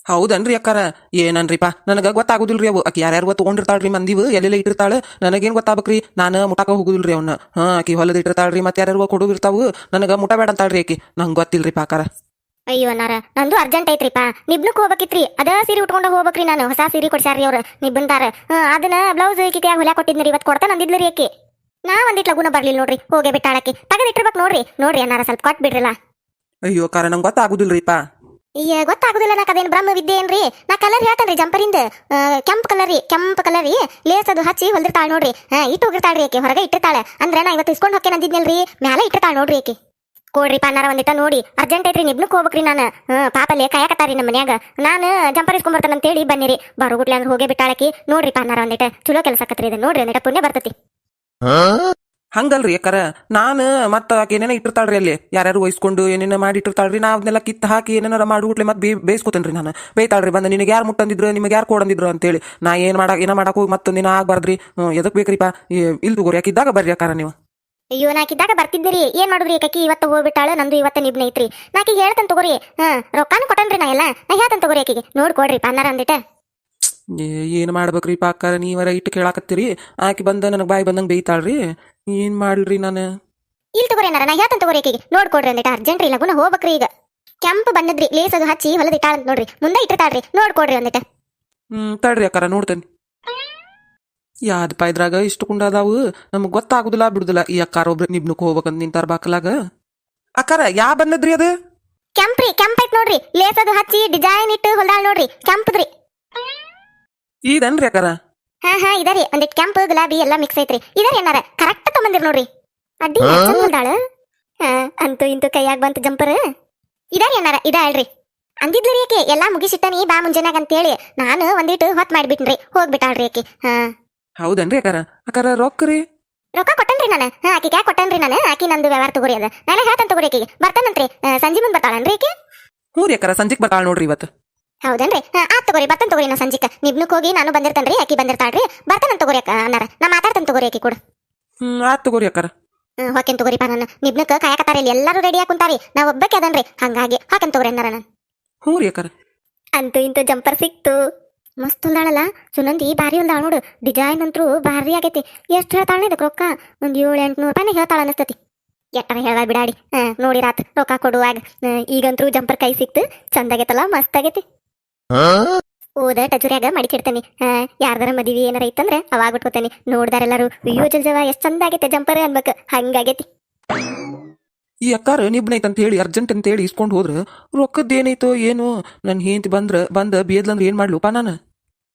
ಹೌದನ್ರಿ ಅಕ್ಕಾರ ಏನನ್ರಿಪ್ಪ ನನಗ ಗೊತ್ತಾಗುದಿಲ್ರಿ ಅವು ಆಕಿ ಯಾರ್ಯಾರು ತಗೊಂಡಿರ್ತಾಳ್ರಿ ಮಂದಿವು ಎಲ್ಲೆಲ್ಲ ಇಟ್ಟಿರ್ತಾಳ ನನಗೇನ್ ಗೊತ್ತಾಗ್ಬೇಕ್ರಿ ನಾನು ಮುಟಾಕ ಹೋಗುದಿಲ್ರಿ ಅವನ್ನ ಆಕಿ ಹೊಲದ ಇಟ್ಟಿರ್ತಾಳ್ರಿ ಮತ್ತೆ ಯಾರ್ಯಾರು ಕೊಡೋದಿರ್ತಾವು ನನಗ ಮುಟ ಬೇಡ ಅಂತಾಳ್ರಿ ಆಕಿ ನಂಗೆ ಗೊತ್ತಿಲ್ರಿ ಪಾಕಾರ ಅಯ್ಯೋ ಅನ್ನಾರ ನಂದು ಅರ್ಜೆಂಟ್ ಐತ್ರಿಪಾ ನಿಬ್ನಕ್ ಹೋಗ್ಬೇಕಿತ್ರಿ ಅದ ಸೀರೆ ಉಟ್ಕೊಂಡು ಹೋಗ್ಬೇಕ್ರಿ ನಾನು ಹೊಸ ಸೀರೆ ಕೊಡ್ಸಾರ್ರಿ ಅವ್ರ ನಿಬ್ಬಂದಾರ ಅದನ್ನ ಬ್ಲೌಸ್ ಕಿತ್ಯಾಗ ಹೊಲ್ಯಾಕ ಕೊಟ್ಟಿದ್ರಿ ಇವತ್ತು ಕೊಡ್ತಾನ ಅಂದಿದ್ಲಿ ರೀ ಆಕಿ ನಾ ಒಂದಿಟ್ ಲಗುನ ಬರ್ಲಿಲ್ಲ ನೋಡ್ರಿ ಹೋಗೇ ಬಿಟ್ಟಾಳಕಿ ತಗದಿಟ್ಟಿರ್ಬೇಕು ನೋಡ್ರಿ ಅನ್ನಾರ ಸ್ವಲ್ಪ ಕೊಟ್ ಬಿಡ್ರಿಲ್ಲ ಅಯ್ಯೋ ಅಕ್ಕಾರ ನಂಗೆ ಗೊತ್ತಾಗುದಿಲ್ರಿಪ್ಪ ಈಗ ಗೊತ್ತಾಗುದಿಲ್ಲ ನಾಕ್ ಅದೇನು ಬ್ರಹ್ಮ ವಿದ್ಯೆ ಏನ್ರಿ ನಾ ಕಲರ್ ಹೇಳ್ತೇನ್ರಿ ಜಂಪರಿಂದ ಕೆಂಪ್ ಕಲರ್ ರೀ ಲೇಸ್ ಅದು ಹಚ್ಚಿ ಹೊಲ್ದಿರ್ತಾಳ ನೋಡ್ರಿ ಇಟ್ಟು ಹೋಗಿರ್ತಾಳ್ರಿ ಆಕೆ ಹೊರಗೆ ಇಟ್ಟಿರ್ತಾಳೆ ಅಂದ್ರೆ ನಾ ಇವತ್ತು ಇಸ್ಕೊಂಡು ಹೋಗ್ತೇನೆ ಅಂದಿದ್ನಲ್ರಿ ಮ್ಯಾಲೆ ಇಟ್ಟಿರ್ತಾಳ ನೋಡ್ರಿ ಆಕೆ ಕೊಡ್ರಿ ಪನ್ನಾರ ಒಂದಿಟ ನೋಡಿ ಅರ್ಜೆಂಟ್ ಐತ್ರಿ ನಿಬ್ನಕ್ ಹೋಗ್ಬೇಕ್ರಿ ನಾನು ಪಾಪಲ್ಲಿ ಕಾಯಕತ್ತಾರಿ ನಮ್ಮ ಮನ್ಯಾಗ ನಾನು ಜಂಪರ್ ಇಸ್ಕೊಂಡ್ ಅಂತೇಳಿ ಬನ್ನಿರಿ ಬರೋಗುಟ್ಲೆ ಅಂದ್ರೆ ಹೋಗೇ ಬಿಟ್ಟಾಳಕಿ ನೋಡ್ರಿ ಪನ್ನಾರ ಒಂದಿಟ ಚಲೋ ಕೆಲಸ ಆಕತ್ರಿ ಇದು ನೋಡ್ರಿ ಒಂದಿಟ ಪುಣ್ಯ ಬರ್ತತಿ ಹಂಗಲ್ರಿ ಅಕ್ಕಾರ ನಾನು ಮತ್ತೆ ಆಕೆ ಏನೇನ ಇಟ್ಟಿರ್ತಾಳ್ರಿ ಅಲ್ಲಿ ಯಾರ್ಯಾರು ವಹಿಸ್ಕೊಂಡು ಏನೇನ ಮಾಡಿ ಇಟ್ಟಿರ್ತಾಳ್ರಿ ನಾ ಅದನ್ನೆಲ್ಲ ಕಿತ್ತು ಹಾಕಿ ಏನಾರ ಮಾಡ್ಬಿಟ್ಲೆ ಮತ್ತೆ ಬೇಯಿಸ್ಕೊತೇನ್ರಿ ನಾನು ಬೇಯ್ತಾಳ್ರಿ ಬಂದು ನಿನಗೆ ಯಾರು ಮುಟ್ಟಂದಿದ್ರು ನಿಮಗೆ ಯಾರು ಕೊಡಂದಿದ್ರು ಅಂತೇಳಿ ನಾ ಏನ್ ಮಾಡಕ್ ಹೋಗಿ ಮತ್ತೊಂದಿನ ಆಗ್ಬಾರ್ದ್ರಿ ಎದಕ್ ಬೇಕ್ರಿಪ್ಪ ಇಲ್ಲಿ ತಗೋರಿ ಯಾಕಿದ್ದಾಗ ಬರ್ರಿ ಅಕ್ಕಾರ ನೀವು ಅಯ್ಯೋ ನಾಕಿದ್ದಾಗ ಬರ್ತಿದ್ದೀರಿ ಏನ್ ಮಾಡುದ್ರಿ ಆಕಿ ಇವತ್ತು ಹೋಗ್ಬಿಟ್ಟಾಳ ನಂದು ಇವತ್ತ ನಿಬ್ನ ಐತ್ರಿ ನಾಕಿ ಹೇಳ್ತೇನೆ ತಗೋರಿ ರೊಕ್ಕಾನು ಕೊಟ್ಟನ್ರಿ ನಾ ಎಲ್ಲ ನಾ ಹೇಳ್ತೇನೆ ತಗೋರಿ ಆಕಿಗೆ ನೋಡ್ಕೊಡ್ರಿ ಪನ್ನಾರ ಅಂದಿಟ ಏನು ಮಾಡ್ಬೇಕ್ರಿ ಅಕ್ಕಾರ ನೀವರ ಇಟ್ಟು ಕೇಳಾಕತ್ತೀರಿ ಆಕಿ ಬಂದ ನನಗೆ ಬಾಯಿ ಬಂದಂಗೆ ಬೇಯ್ತಾಳ್ರಿ ಏನ್ ಮಾಡ್ಲ್ರಿ ನಾನು ಇಲ್ಲಿ ತಗೋರಿ ನಾ ಹೇಳ್ತೇನೆ ತಗೋರಿ ಆಕಿಗೆ ನೋಡ್ಕೊಡ್ರಿ ಅಂದಿಟ ಅರ್ಜೆಂಟ್ ರೀ ಲಗುನ ಹೋಗ್ಬೇಕ್ರಿ ಈಗ ಕೆಂಪು ಬಣ್ಣದ್ರಿ ಲೇಸ್ ಅದು ಹಚ್ಚಿ ಹೊಲದ ಇಟ್ಟಾಳ ಅಂತ ನೋಡ್ರಿ ಮುಂದೆ ಇಟ್ಟಿರ್ತಾಳ್ರಿ ನೋಡ್ಕೊಡ್ರಿ ಅಂದಿಟ ತಡ್ರಿ ಅಕ್ಕಾರ ನೋಡ್ತೇನೆ ಯಾದಪ್ಪ ಇದ್ರಾಗ ಇಷ್ಟು ಕುಂಡ ಅದಾವು ನಮಗ್ ಗೊತ್ತಾಗುದಿಲ್ಲ ಬಿಡುದಿಲ್ಲ ಈ ಅಕ್ಕಾರ ಒಬ್ರು ನಿಬ್ನಕ್ ಹೋಗ್ಬೇಕಂತ ನಿಂತಾರ ಬಾಕಲಾಗ ಅಕ್ಕಾರ ಯಾ ಬಂದದ್ರಿ ಅದು ಕೆಂಪ್ ಐತ್ ನೋಡ್ರಿ ಲೇಸ್ ಅದು ಹಚ್ಚಿ ಡಿಸೈನ್ ಇಟ್ಟು ಹೊಲ್ದಾಳ ನೋಡ್ರಿ ಕೆಂಪದ್ರಿ ಇದನ್ರಿ ಅಕ್ಕಾರ ಹಾ ಇದರಿ ಒಂದಿಟ್ ಕೆಂಪು ಗುಲಾಬಿ ಎಲ್ಲಾ ಮಿಕ್ಸ್ ಐತ್ರಿ ಇದರಿ ಏನಾರ ಕರೆಕ್ಟ್ ತಗೊಂಬಂದಿರ್ ನೋಡ್ರಿ ಅಡ್ಡಿ ಹೊಲ್ದಾಳ ಅಂತೂ ಇಂತೂ ಕೈಯಾಗ ಬಂತು ಜಂಪರ್ ಇದರಿ ಏನಾರ ಇದ ಅಲ್ರಿ ಅಂದಿದ್ಲಿ ರೀ ಆಕೆ ಎಲ್ಲಾ ಮುಗಿಸಿಟ್ಟನಿ ಬಾ ಮುಂಜಾನಾಗ ಅಂತೇಳಿ ನಾನು ಒಂದಿಟ್ಟು ಹೊತ್ ಮಾಡ್ಬಿಟ್ನ್ರಿ ಹೋಗ್ಬಿಟ್ಟಾಳ್ರಿ ಆಕಿ ಹೌದನ್ರಿ ಅಕ್ಕಾರ ರೊಕ್ಕ ಕೊಟ್ಟನ್ರಿ ನಾನು ಆಕಿ ಕ್ಯಾ ಕೊಟ್ಟನ್ರಿ ನಾನು ಆಕಿ ನಂದು ವ್ಯವಹಾರ ತಗೋರಿ ಅದ ನಾನು ಹೇಳ್ತೇನೆ ತಗೋರಿ ಆಕಿಗೆ ಬರ್ತಾನಂತ್ರಿ ಸಂಜೆ ಮುಂದ್ ಬರ್ತಾಳನ್ರಿ ಆಕಿ ಹ್ಞೂ ರೀ ಅಕ್ಕಾರ ಸಂಜೆಗ್ ಬರ್ತಾಳ ನೋಡ್ರಿ ಇವತ್ತು ಹೌದನ್ರಿ ತಗೋರಿ ಬರ್ತೇನೆ ತಗೋರಿ ನಾ ಸಂಜಿಕ ನಿಬ್ನಕ್ ಹೋಗಿ ನಾನು ಬಂದಿರ್ತೇನ್ರಿ ಆಕಿ ಬಂದಿರ್ತಾಳ್ರಿ ಬರ್ತಾನಂತ ತಗೋರಿ ಅಕ್ಕ ಅನ್ನಾರ ನಾ ಮಾತಾಡ್ತೇನೆ ತಗೋರಿ ಆಕಿ ಕೂಡ ಆತ್ ತಗೋರಿ ಅಕ್ಕಾರ ಹೋಕೇನ್ ತಗೋರಿಪ್ಪ ನಾನು ನಿಬ್ನಕ್ ಕಾಯಕತ್ತಾರ ಇಲ್ಲಿ ಎಲ್ಲರೂ ರೆಡಿ ಹಾಕುಂತಾರಿ ನಾ ಒಬ್ಬಕ್ಕೆ ಅದನ್ರಿ ಹಂಗಾಗಿ ಹಾಕೇನ್ ತಗೋರಿ ಅನ್ನಾರ ನಾನು ಹ್ಞೂ ರೀ ಅಕ್ಕಾರ ಅಂತೂ ಇಂತೂ ಜಂಪರ್ ಸಿಕ್ತು ಮಸ್ತ್ ಹೊಲ್ದಾಳಲ್ಲ ಸುನಂದಿ ಭಾರಿ ಹೊಲ್ದಾಳ ನೋಡು ಡಿಸೈನ್ ಅಂತೂ ಭಾರಿ ಆಗೈತಿ ಎಷ್ಟು ಹೇಳ್ತಾಳ ಇದಕ್ಕೆ ರೊಕ್ಕ ಒಂದ್ 700-800 ರೂಪಾಯಿನ ಹೇಳ್ತಾಳ ಅನಸ್ತತಿ ಎಟ್ಟರ ಹೇಳ ಬಿಡಾಡಿ ನೋಡಿ ರಾತ್ ರೊಕ್ಕ ಕೊಡುವಾಗ ಈಗಂತೂ ಜಂಪರ್ ಕೈ ಸಿಕ್ತು ಚಂದಾಗೈತಲ್ಲ ಮಸ್ತ್ ಆಗೈತಿ ಓದ ಟಚುರ್ಯಾಗ ಮಡಿಚಿಡ್ತೇನೆ ಯಾರ್ದಾರ ಮದುವೆ ಏನಾರ ಐತಂದ್ರೆ ಅವಾಗ ಉಟ್ಕೋತೇನೆ ನೋಡ್ದಾರೆಲ್ಲರೂ ಅಯ್ಯೋ ಜಲ್ಜವ ಎಷ್ಟ್ ಚಂದ ಆಗೈತೆ ಜಂಪರ್ ಅನ್ಬೇಕು ಹಂಗಾಗೈತಿ ಈ ಅಕ್ಕಾರ ನಿಬ್ನೈತ್ ಅಂತ ಹೇಳಿ ಅರ್ಜೆಂಟ್ ಅಂತ ಹೇಳಿ ಇಸ್ಕೊಂಡು ಹೋದ್ರ ರೊಕ್ಕದ್ದೇನೈತೋ ಏನು ನನ್ ಹೆಂಡತಿ ಬಂದ ಬೇದ್ಲಂದ್ರೆ ಏನ್ ಮಾಡ್ಲುಪ್ಪ ನಾನು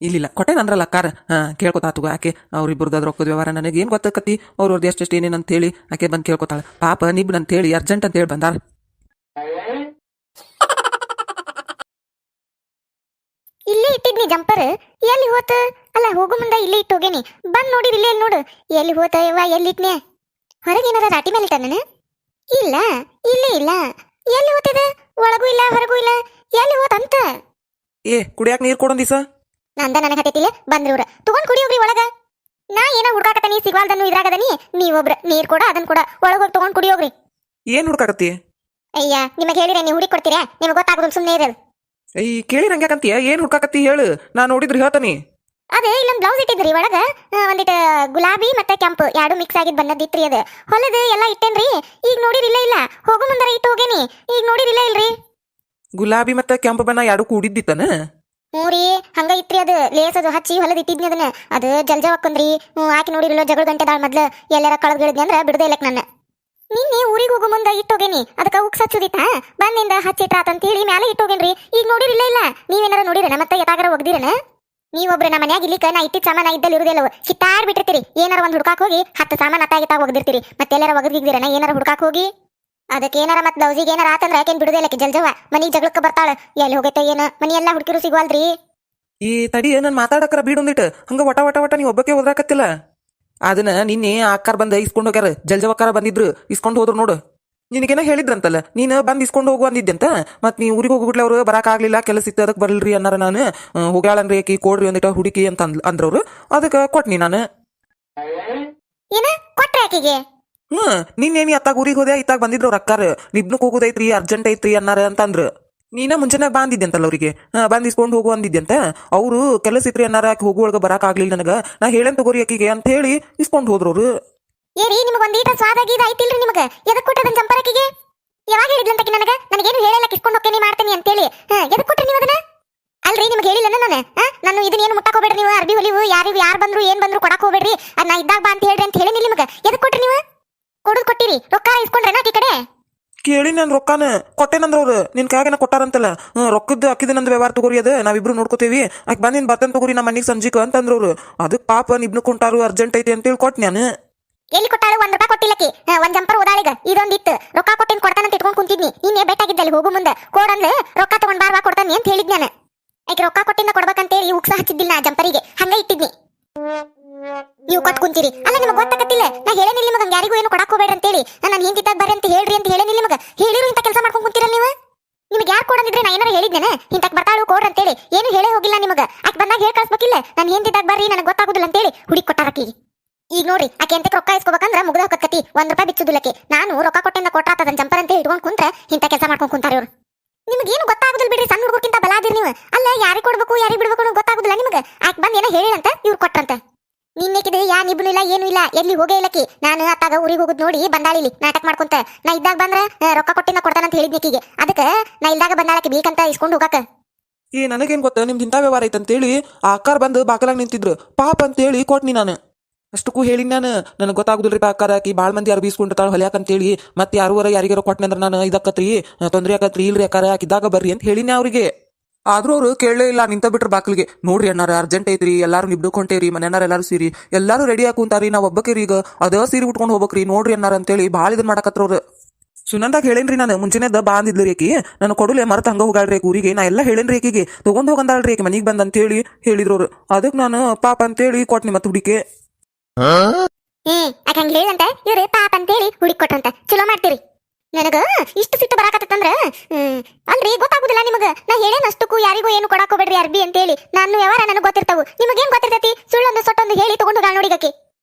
ಇಲ್ಲಿಲ್ಲ ಕೊಟ್ಟೆ ಅಂದ್ರಲ್ಲ ಅಕ್ಕಾರ ಕೇಳ್ಕೊತಾತು ಆಕೆ ಅವ್ರಿಬ್ಬರದ್ದು ರೊಕ್ಕದ ವ್ಯವಹಾರ ನನಗೇನು ಗೊತ್ತಾಕತಿ ಅವ್ರವ್ರದ್ದು ಎಷ್ಟೆಷ್ಟು ಏನೇನು ಅಂತ ಹೇಳಿ ಆಕೆ ಬಂದು ಕೇಳ್ಕೊತಾಳೆ ಪಾಪ ನಿಬ್ನ ಅಂತ ಹೇಳಿ ಅರ್ಜೆಂಟ್ ಅಂತ ಹೇಳಿ ಬಂದಾರ ಇಲ್ಲೇ ಇಟ್ಟಿದ್ನಿ ಜಂಪರ್ ಎಲ್ಲಿ ಹೋತ ಅಲ್ಲ ಹೋಗು ಮುಂದೆ ಇಲ್ಲೇ ಇಟ್ಟು ಹೋಗೇನಿ ಬಂದ್ ನೋಡಿರಿ ಇಲ್ಲೇ ನೋಡು ಎಲ್ಲಿ ಹೋತ ಯವ್ವ ಎಲ್ಲಿ ಇಟ್ನೆ ಹೊರಗೇನಾರ ರಾಟಿ ಮೇಲೆ ಇಟ್ಟಾನ? ಇಲ್ಲ, ಇಲ್ಲೇ ಇಲ್ಲ. ಎಲ್ಲಿ ಹೋತಿದೆ? ಒಳಗೂ ಇಲ್ಲ ಹೊರಗೂ ಇಲ್ಲ. ಎಲ್ಲಿ ಹೋತಂತ? ಏ ಕುಡಿಯಾಕ ನೀರ್ ಕೊಡೊಂದಿಸ. ನಂದ ನನಗೆ ಹತ್ತಿಲ್ಲ ಬಂದ್ರಿ ಇವ್ರ ತಗೊಂಡ್ ಕುಡಿಯೋಗ್ರಿ ಒಳಗ. ನಾ ಏನೋ ಹುಡ್ಕಾಕತ್ತೀನಿ ಸಿಗ್ವಾಲ್ದನ್ನು ಇದ್ರಾಗದನಿ, ನೀವೊಬ್ರ ನೀರ್ ಕೊಡ ಅದನ್ ಕೊಡ ಒಳಗೋಗಿ ತಗೊಂಡ್ ಕುಡಿಯೋಗ್ರಿ. ಏನ್ ಹುಡ್ಕಾಕತ್ತಿ? ಅಯ್ಯ ನಿಮಗೆ ಹೇಳಿದ್ರೆ ನೀವು ಹುಡುಕಿ ಕೊಡ್ತೀರಾ? ನಿಮಗೆ ಗೊತ್ತಾಗೋದು ಸುಮ್ಮನೆ ಇರೋದು. ಈ ಕೇಳಿ ನಂಗ್ಯಾಕಂತೀಯ? ಏನ್ ಹುಡ್ಕಾಕತ್ತಿ ಹೇಳು, ನಾ ನೋಡಿದ್ರೆ ಹೇಳ್ತಾನಿ. ಅದೇ ಇಲ್ಲೊಂದು ಬ್ಲೌಸ್ ಇಟ್ಟಿದ್ರಿ ಒಳಗ, ಒಂದಿಟ್ಟು ಗುಲಾಬಿ ಮತ್ತೆ ಕೆಂಪು ಎರಡು ಮಿಕ್ಸ್ ಆಗಿದ್ ಬಂದದ್ದಿತ್ರಿ. ಅದು ಹೊಲದ ಎಲ್ಲ ಇಟ್ಟೇನ್ರಿ. ಈಗ ನೋಡಿರಿಲ್ಲ ಇಲ್ಲ, ಹೋಗು ಮುಂದರ ಇಟ್ಟು ಹೋಗೇನಿ. ಈಗ ನೋಡಿರಿಲ್ಲ ಇಲ್ರಿ. ಗುಲಾಬಿ ಮತ್ತೆ ಕೆಂಪು ಬಣ್ಣ ಎರಡು ಕೂಡಿದ್ದಿತ್ತನ? ಹ್ಞೂ ರೀ, ಹಂಗ ಇಟ್ರಿ. ಅದು ಲೇಸ್ ಅದು ಹಚ್ಚಿ ಹೊಲದ ಇಟ್ಟಿದ್ನಿ ಅದನ್ನ. ಅದು ಜಲ್ಜವಕ್ಕಂದ್ರಿ. ಆಕಿ ನೋಡಿರಲ್ಲ ಜಗಳ ಗಂಟೆದಾಳ ಮೊದ್ಲು. ಎಲ್ಲಾರ ಕಳೆದ್ ಗಿಳಿದ್ನಿ ಅಂದ್ರೆ ಬಿಡದೇ ಇಲ್ಲಕ್ ನನ್ನ. ನಿನ್ನೆ ಊರಿಗೆ ಹೋಗು ಮುಂದೆ ಇಟ್ಟೋಗೇನಿ. ಅದಕ್ಕೆ ಉಕ್ಸ್ ಹಚ್ಚುದಿತ್ತಾ ಬಂದಿಂದ ಹಚ್ಚಿಟ್ರಾತಂತ ಹೇಳಿ ಮ್ಯಾಲೆ ಇಟ್ಟೋಗೇನ್ರಿ. ಈಗ ನೋಡಿರಿಲ್ಲ ಇಲ್ಲ, ನೀವೇನಾರ ನೋಡಿರನ ಮತ್ತೆ ಯತಾಗರ ಒಗ್ದಿರನ? ನೀವೊಬ್ರು ನಮ್ಮ ಮನ್ಯಾಗ ಇಲ್ಲಿಕ ನಾ ಇಟ್ಟಿದ್ ಸಾಮಾನ ಇದ್ದಲ್ಲಿ ಇರುದಿಲ್ಲವು ಕಿತ್ತಾಡ್ ಬಿಟ್ಟಿರ್ತೀರಿ. ಏನಾರ ಒಂದ್ ಹುಡ್ಕಾಕ್ ಹೋಗಿ 10 ಸಾಮಾನು ಅತ್ತಾಗಿತ್ತಾಗ ಒಗ್ದಿರ್ತೀರಿ. ಮತ್ತೆಲ್ಲಾರ ಒಗದಿದ್ದೀರನ ಏನಾರ ಹುಡ್ಕಾಕ್ ಹೋಗಿ? ಅದಕ್ಕೆ ಏನಾರ ಮತ್ತೆ ಬ್ಲೌಸಿಗೆ ಏನಾರ ಆತಂದ್ರೆ ಯಾಕೇನ್ ಬಿಡುದಿಲ್ಲಕ್ಕೆ ಜಲ್ಜವ ಮನಿಗೆ ಜಗಳಕ್ಕೆ ಬರ್ತಾಳ. ಎಲ್ಲಿ ಹೋಗೈತೆ ಏನ ಮನಿ ಎಲ್ಲಾ ಹುಡುಕಿರು ಸಿಗುವಲ್ರಿ. ಈ ತಡಿ ನನ್ ಮಾತಾಡಕರ ಬೀಡೊಂದಿಟ್ಟು ಹಂಗ ವಟ ವಟ ವಟ ನೀವ್ ಒಬ್ಬಕ್ಕೆ ಹೋದ್ರಾಕತ್ತಿಲ್ಲ. ಅದನ್ನ ನಿನ್ನೆ ಅಕ್ಕಾರ ಬಂದ ಇಸ್ಕೊಂಡು ಹೋಗ್ಯಾರ. ಜಲ್ಜವಕ್ಕಾರ ಬಂದಿದ್ರು ಇಸ್ಕೊಂಡು ಹೋದ್ರು ನೋಡು. ನಿನಗೇನ ಹೇಳಿದ್ರಂತಲ್ಲ, ನೀನು ಬಂದು ಇಸ್ಕೊಂಡು ಹೋಗು ಅಂದಿದ್ದಂತ. ಮತ್ ನೀ ಊರಿಗೆ ಹೋಗ್ಬಿಟ್ಲೆ ಅವ್ರು ಬರಾಕ್ ಆಗ್ಲಿಲ್ಲ, ಕೆಲಸ ಇತ್ತು ಅದಕ್ಕೆ ಬರಲ್ರಿ ಅನ್ನಾರ. ನಾನು ಹೋಗ್ಯಾಳನ್ರಿ ಆಕಿ ಕೊಡ್ರಿ ಒಂದಿಟ ಹುಡುಕಿ ಅಂತ ಅಂದ್ರವ್ರು. ಅದಕ್ಕೆ ಕೊಟ್ನಿ ನಾನು. ಏನ ಕೊಟ್ರೆ ಆಕಿಗೆ? ನಿನ್ನೇನಿ ಅತ್ತಾಗ ಊರಿಗೆ ಹೋದೆ, ಇತ್ತಾಗ ಬಂದಿದ್ರು ಅವ್ರ ಅಕ್ಕಾರ. ನಿಬ್ನಕ್ ಹೋಗೋದೈತ್ರಿ ಅರ್ಜೆಂಟ್ ಐತ್ರಿ ಅನ್ನಾರ ಅಂತಂದ್ರು. ನೀನ ಮುಂಚೆನಾಗ ಬಂದಿದ್ದಂತಲ್ಲ ಅವ್ರಿಗೆ, ಬಂದು ಇಸ್ಕೊಂಡು ಹೋಗು ಅಂದಿದ್ದಂತ. ಅವರು ಕೆಲಸ ಇತ್ರಿ ಅನ್ನಾರ, ಆಕಿ ಹೋಗುವಾಗ ಬರಾಕ್ ಆಗ್ಲಿಲ್ಲ ನನಗ, ನಾ ಹೇಳೇನ್ ತಗೋರಿ ಆಕಿಗೆ ಅಂತ ಹೇಳಿ ಇಸ್ಕೊಂಡು ಹೋದ್ರವ್ರು. ಏರಿ ನಿಮಗೆ ಒಂದೀಟ ಸ್ವಾದ ಗೀದ ಐತಿಲ್ರಿ ನಿಮಗೆ? ಎದಕ್ ಕೊಟ್ಟದನ್ ಜಂಪರಕಿಗೆ? ಯಾವಾಗ ಹೇಳಿದ್ಲಂತಕಿ ನನಗೇನು ಹೇಳಲ್ಲ, ಕಿಸ್ಕೊಂಡು ಹೋಗ್ತೇನೆ ಮಾಡ್ತೇನೆ ಅಂತೇಳಿ. ಎದಕ್ ಕೊಟ್ರಿ ನೀವು ಅದನ್ನ? ಅಲ್ರಿ ನಿಮ್ಗೆ ಹೇಳಿಲ್ಲ ನಾನು ಇದನ್ನೇನು ಮುಟ್ಟಕ್ ಹೋಗ್ಬೇಡ್ರಿ. ನೀವು ಅರ್ಬಿ ಹೊಲಿವು ಯಾರಿಗೂ ಯಾರು ಬಂದ್ರು ಏನ್ ಬಂದ್ರು ಕೊಡಕ್ ಹೋಗ್ಬೇಡ್ರಿ. ಅದ್ ನಾ ಇದ್ದಾಗ ಬಾ ಅಂತ ಹೇಳ್ರಿ ಅಂತ ಹೇಳಿನಿ ನಿಮ್ಗೆ. ಎದಕ್ ಕೊಟ್ರಿ ನೀವು? ಕೊಟ್ಟಿರಿ ರೊಕ್ಕ ಇಸ್ಕೊಂಡ್ರೇನ ಆಕಿ ಕಡೆ? ಕೇಳಿ ನಾನು ರೊಕ್ಕಾನ ಕೊಟ್ಟೇನಂದ್ರವ್ರು. ನಿನ್ ಕಾಗೇನ ಕೊಟ್ಟಾರಂತಲ್ಲ. ರೊಕ್ಕದ್ದು ಅಕ್ಕಿದನಂದು ವ್ಯವಹಾರ ತಗೋರಿ, ಅದು ನಾವಿಬ್ರು ನೋಡ್ಕೋತೇವಿ. ಆಕೆ ಬಂದಿನ ಬರ್ತೇನೆ ತಗೋರಿ ನಮ್ಮ ಮನೆಗೆ ಸಂಜಿಕ ಅಂತಂದ್ರವ್ರು. ಅದಕ್ಕೆ ಪಾಪ ನಿಬ್ನು ಕೊಂಟಾರು ಅರ್ಜೆಂಟ್ ಐತಿ ಅಂತೇಳಿ ಕೊಟ್ಟು ನಾನು. ಎಲ್ಲಿ ಕೊಟ್ಟಾಳು? 1 ರೂಪಾಯಿ ಕೊಟ್ಟಿಲ್ಲಕಿ. ಒಂದ್ ಜಂಪರ್ ಓದಾಳಿಗ ಇದೊಂದಿತ್ತು. ರೊಕ್ಕ ಕೊಟ್ಟೇನ್ ಕೊಡ್ತಾನಂತ ಇಟ್ಕೊಂಡ್ ಕುಂತಿದ್ನಿ. ನೀನೇ ಬೆಟ್ಟಾಗಿದ್ದಲ್ಲಿ ಹೋಗು ಮುಂದೆ ಕೋಡಂದ್ರೆ ರೊಕ್ಕ ತಗೊಂಡ್ ಬಾರ್ವಾ ಕೊಡ್ತಾನೆ ಅಂತ ಹೇಳಿದ್ ನಾನು. ಆಕೆ ರೊಕ್ಕ ಕೊಟ್ಟಿಂದ ಕೊಡ್ಬೇಕಂತೇಳಿ ಉಕ್ಸ ಹಚ್ಚಿದ್ದಿಲ್ಲ ನಾ ಜಂಪರಿಗೆ, ಹಂಗ ಇಟ್ಟಿದ್ನಿ. ನೀವು ಕೊಟ್ಟು ಕುಂತೀರಿ. ಅಲ್ಲ ನಿಮಗೆ ಗೊತ್ತಾಗತ್ತಿಲ್ಲ, ನಾ ಹೇಳೇನಿಲ್ಲ ನಿಮಗೆ ಯಾರಿಗೂ ಏನು ಕೊಡಕ್ ಹೋಗ್ಬೇಡ್ರಿ ಅಂತೇಳಿ. ನಾನು ಹಿಂದಿದ್ದಾಗ ಬರ್ರಿ ಅಂತ ಹೇಳ್ರಿ ಅಂತ ಹೇಳೇನಿಲ್ಲ ನಿಮಗೆ. ಹೇಳಿರು ಇಂಥ ಕೆಲಸ ಮಾಡ್ಕೊಂಡ್ ಕುಂತೀರಲ್ಲ ನೀವು. ನಿಮ್ಗೆ ಯಾರು ಕೊಡಂದಿದ್ರೆ ನಾ ಏನಾರ ಹೇಳಿದ್ದೇನೆ ಇಂತಕ್ ಬರ್ತಾಳು ಕೊಡ್ರಿ ಅಂತೇಳಿ? ಏನು ಹೇಳೇ ಹೋಗಿಲ್ಲ ನಿಮಗೆ. ಆಕೆ ಬಂದಾಗ ಹೇಳಿ ಕಳ್ಸ್ಬೇಕಿಲ್ಲ, ನಾನು ಹಿಂದಿದ್ದಾಗ ಬರ್ರಿ ನನಗೆ ಗೊತ್ತಾಗುದಿಲ್ಲ ಅಂತೇಳಿ ಹುಡುಕಿ ಕೊಟ್ಟಾರಕೀಗಿ. ಈಗ ನೋಡ್ರಿ ಆಕೆ ಅಂತ ರೊಕ್ಕ ಇಸ್ಕೋಬೇಕಂದ್ರ ಮುಗ್ದ ಹೊಕ್ಕತ್ತಿ 1 ರೂಪಾಯಿ ಬಿಚ್ಚುದಿಲ್ಲಕ್ಕೆ. ನಾನು ರೊಕ್ಕ ಕೊಟ್ಟಿಂದ ಕೊಟ್ಟಾತದನ್ ಜಂಪರ್ ಅಂತ ಇಟ್ಕೊಂಡ್ ಕುಂತ್ರೆ ಇಂಥ ಕೆಲಸ ಮಾಡ್ಕೊಂಡ್ ಕುಂತಾರ ಇವ್ರು. ನಿಮ್ಗೇನು ಗೊತ್ತಾಗುದಿಲ್ಲ ಬಿಡ್ರಿ, ಸಣ್ಣ ಹುಡುಗಕ್ಕಿಂತ ಬಲಾದಿರಿ ನೀವು. ಅಲ್ಲ ಯಾರಿಗೆ ಕೊಡ್ಬೇಕು ಯಾರಿಗೆ ಬಿಡ್ಬೇಕು ಗೊತ್ತಾಗುದಿಲ್ಲ ನಿಮಗೆ. ಆಕೆ ಬಂದ್ ಏನೋ ಹೇಳಿರಂತ ಇವ್ರು ಕೊಟ್ರಂತ. ನಿನ್ನೆಕಿದ್ರೆ ಯಾ ನಿಬ್ನು ಇಲ್ಲ ಏನು ಇಲ್ಲ, ಎಲ್ಲಿ ಹೋಗೇ ಇಲ್ಲಕಿ. ನಾನು ಅತ್ತಾಗ ಊರಿಗೆ ಹೋಗುದ್ ನೋಡಿ ಬಂದಾಳಿಲಿ ನಾಟಕ ಮಾಡ್ಕೊಂತ. ನಾ ಇದ್ದಾಗ ಬಂದ್ರ ರೊಕ್ಕ ಕೊಟ್ಟಿಂದ ಕೊಡ್ತಾನಂತ ಹೇಳಿದ್ನಿಕಿಗೆ. ಅದಕ್ಕೆ ನಾ ಇಲ್ದಾಗ ಬಂದಾಳಕ್ಕೆ ಬೇಕಂತ ಇಸ್ಕೊಂಡು ಹೋಗಾಕ. ನನಗೇನ್ ಗೊತ್ತ ನಿಮ್ದು ಇಂಥ ವ್ಯವಹಾರ ಐತೆ ಅಂತೇಳಿ. ಆ ಅಕ್ಕಾರ ಬಂದು ಬಾಕಲಾಗ ನಿಂತಿದ್ರು, ಪಾಪ ಅಂತೇಳಿ ಕೊಟ್ನಿ ನಾನು. ಅಷ್ಟಕ್ಕೂ ಹೇಳಿ ನಾನು, ನನಗೆ ಗೊತ್ತಾಗುದಿಲ್ರಿ ಅಕ್ಕಾರ, ಆಕಿ ಭಾಳ ಮಂದಿ ಯಾರು ಬೀಸ್ಕೊಂಡಿರ್ತಾಳೆ ಹೊಲ್ಯಾಕಂತೇಳಿ. ಮತ್ತೆ ಯಾರಿಗಾರ ಕೊಟ್ಟನೆ ಅಂದ್ರೆ ನಾನು ಇದಕ್ಕತ್ರಿ ತೊಂದ್ರೆ ಆಕತ್ರಿ ಇಲ್ರಿ ಅಕ್ಕಾರ, ಆಕಿದ್ದಾಗ ಬರ್ರಿ ಅಂತ ಹೇಳಿನಿ ಅವ್ರಿಗೆ. ಆದ್ರೂ ಅವ್ರು ಕೇಳಲೇ ಇಲ್ಲ, ನಿಂತ ಬಿಟ್ರ ಬಾಕ್ಲಿಗೆ. ನೋಡ್ರಿ ಅಣ್ಣಾರ ಅರ್ಜೆಂಟ್ ಐತ್ರಿ, ಎಲ್ಲಾರು ನಿಬ್ಡುಕೊಂಟೇರಿ, ಮನೆಯನ್ನಾರ ಎಲ್ಲಾರು ಸೇರಿ ಎಲ್ಲಾರು ರೆಡಿ ಹಾಕುಂತಾರಿ, ನಾವ್ ಒಬ್ಬಕೇರಿ ಈಗ ಅದ ಸೀರೆ ಉಟ್ಕೊಂಡು ಹೋಗ್ಬೇಕ್ರಿ ನೋಡ್ರಿ ಅಣ್ಣಾರ ಅಂತೇಳಿ ಭಾಳ ಇದನ್ ಮಾಡಕತ್ರವ್ರು. ಸುನಂದಾಗ ಹೇಳೇನ್ರಿ ನಾನು, ಮುಂಚೆನೇದ ಬಾ ಅಂದಿದ್ಲು ರೇಕಿ. ನಾನು ಕೊಡುಲೆ ಮರತ ಹಂಗ ಹೋಗಾಳ್ರಿ ಊರಿಗೆ. ನಾ ಎಲ್ಲ ಹೇಳೇನ್ರಿ ಆಕಿಗೆ, ತಗೊಂಡ್ ಹೋಗಂದಾಳ್ರಿ ಆಕಿ ಮನಿಗೆ ಬಂದ್ ಅಂತೇಳಿ ಹೇಳಿದ್ರವ್ರು. ಅದಕ್ಕೆ ನಾನು ಪಾಪ ಅಂತೇಳಿ ಕೊಟ್ನಿ ಮತ್ತೆ ಹುಡುಕೆ. ಆಕೆ ಹಂಗ ಹೇಳಿದಂತ ಇವ್ರು ಪಾಪ ಅಂತೇಳಿ ಹುಡುಕಿ ಕೊಟ್ರಂತ. ಚಲೋ ಮಾಡ್ತೀರಿ. ನನಗ ಇಷ್ಟು ಸಿಟ್ಟು ಬರಾಕತ್ತಂದ್ರ ಅಲ್ರಿ ಗೊತ್ತಾಗುದಿಲ್ಲ ನಿಮಗ. ನಾ ಹೇಳೇನ ಅಷ್ಟಕ್ಕೂ ಯಾರಿಗೂ ಏನು ಕೊಡಾಕ್ ಹೋಗ್ಬೇಡ್ರಿ ಅರ್ಬಿ ಅಂತೇಳಿ. ನಾನು ವ್ಯವಹಾರ ನನಗೆ ಗೊತ್ತಿರ್ತಾವು, ನಿಮಗೇನ್ ಗೊತ್ತಿರ್ತೈತಿ? ಸುಳ್ಳೊಂದು ಸೊಟ್ಟೊಂದು ಹೇಳಿ ತಗೊಂಡು ಹೋಗಾಳ ನೋಡಿಗಕ್ಕೆ.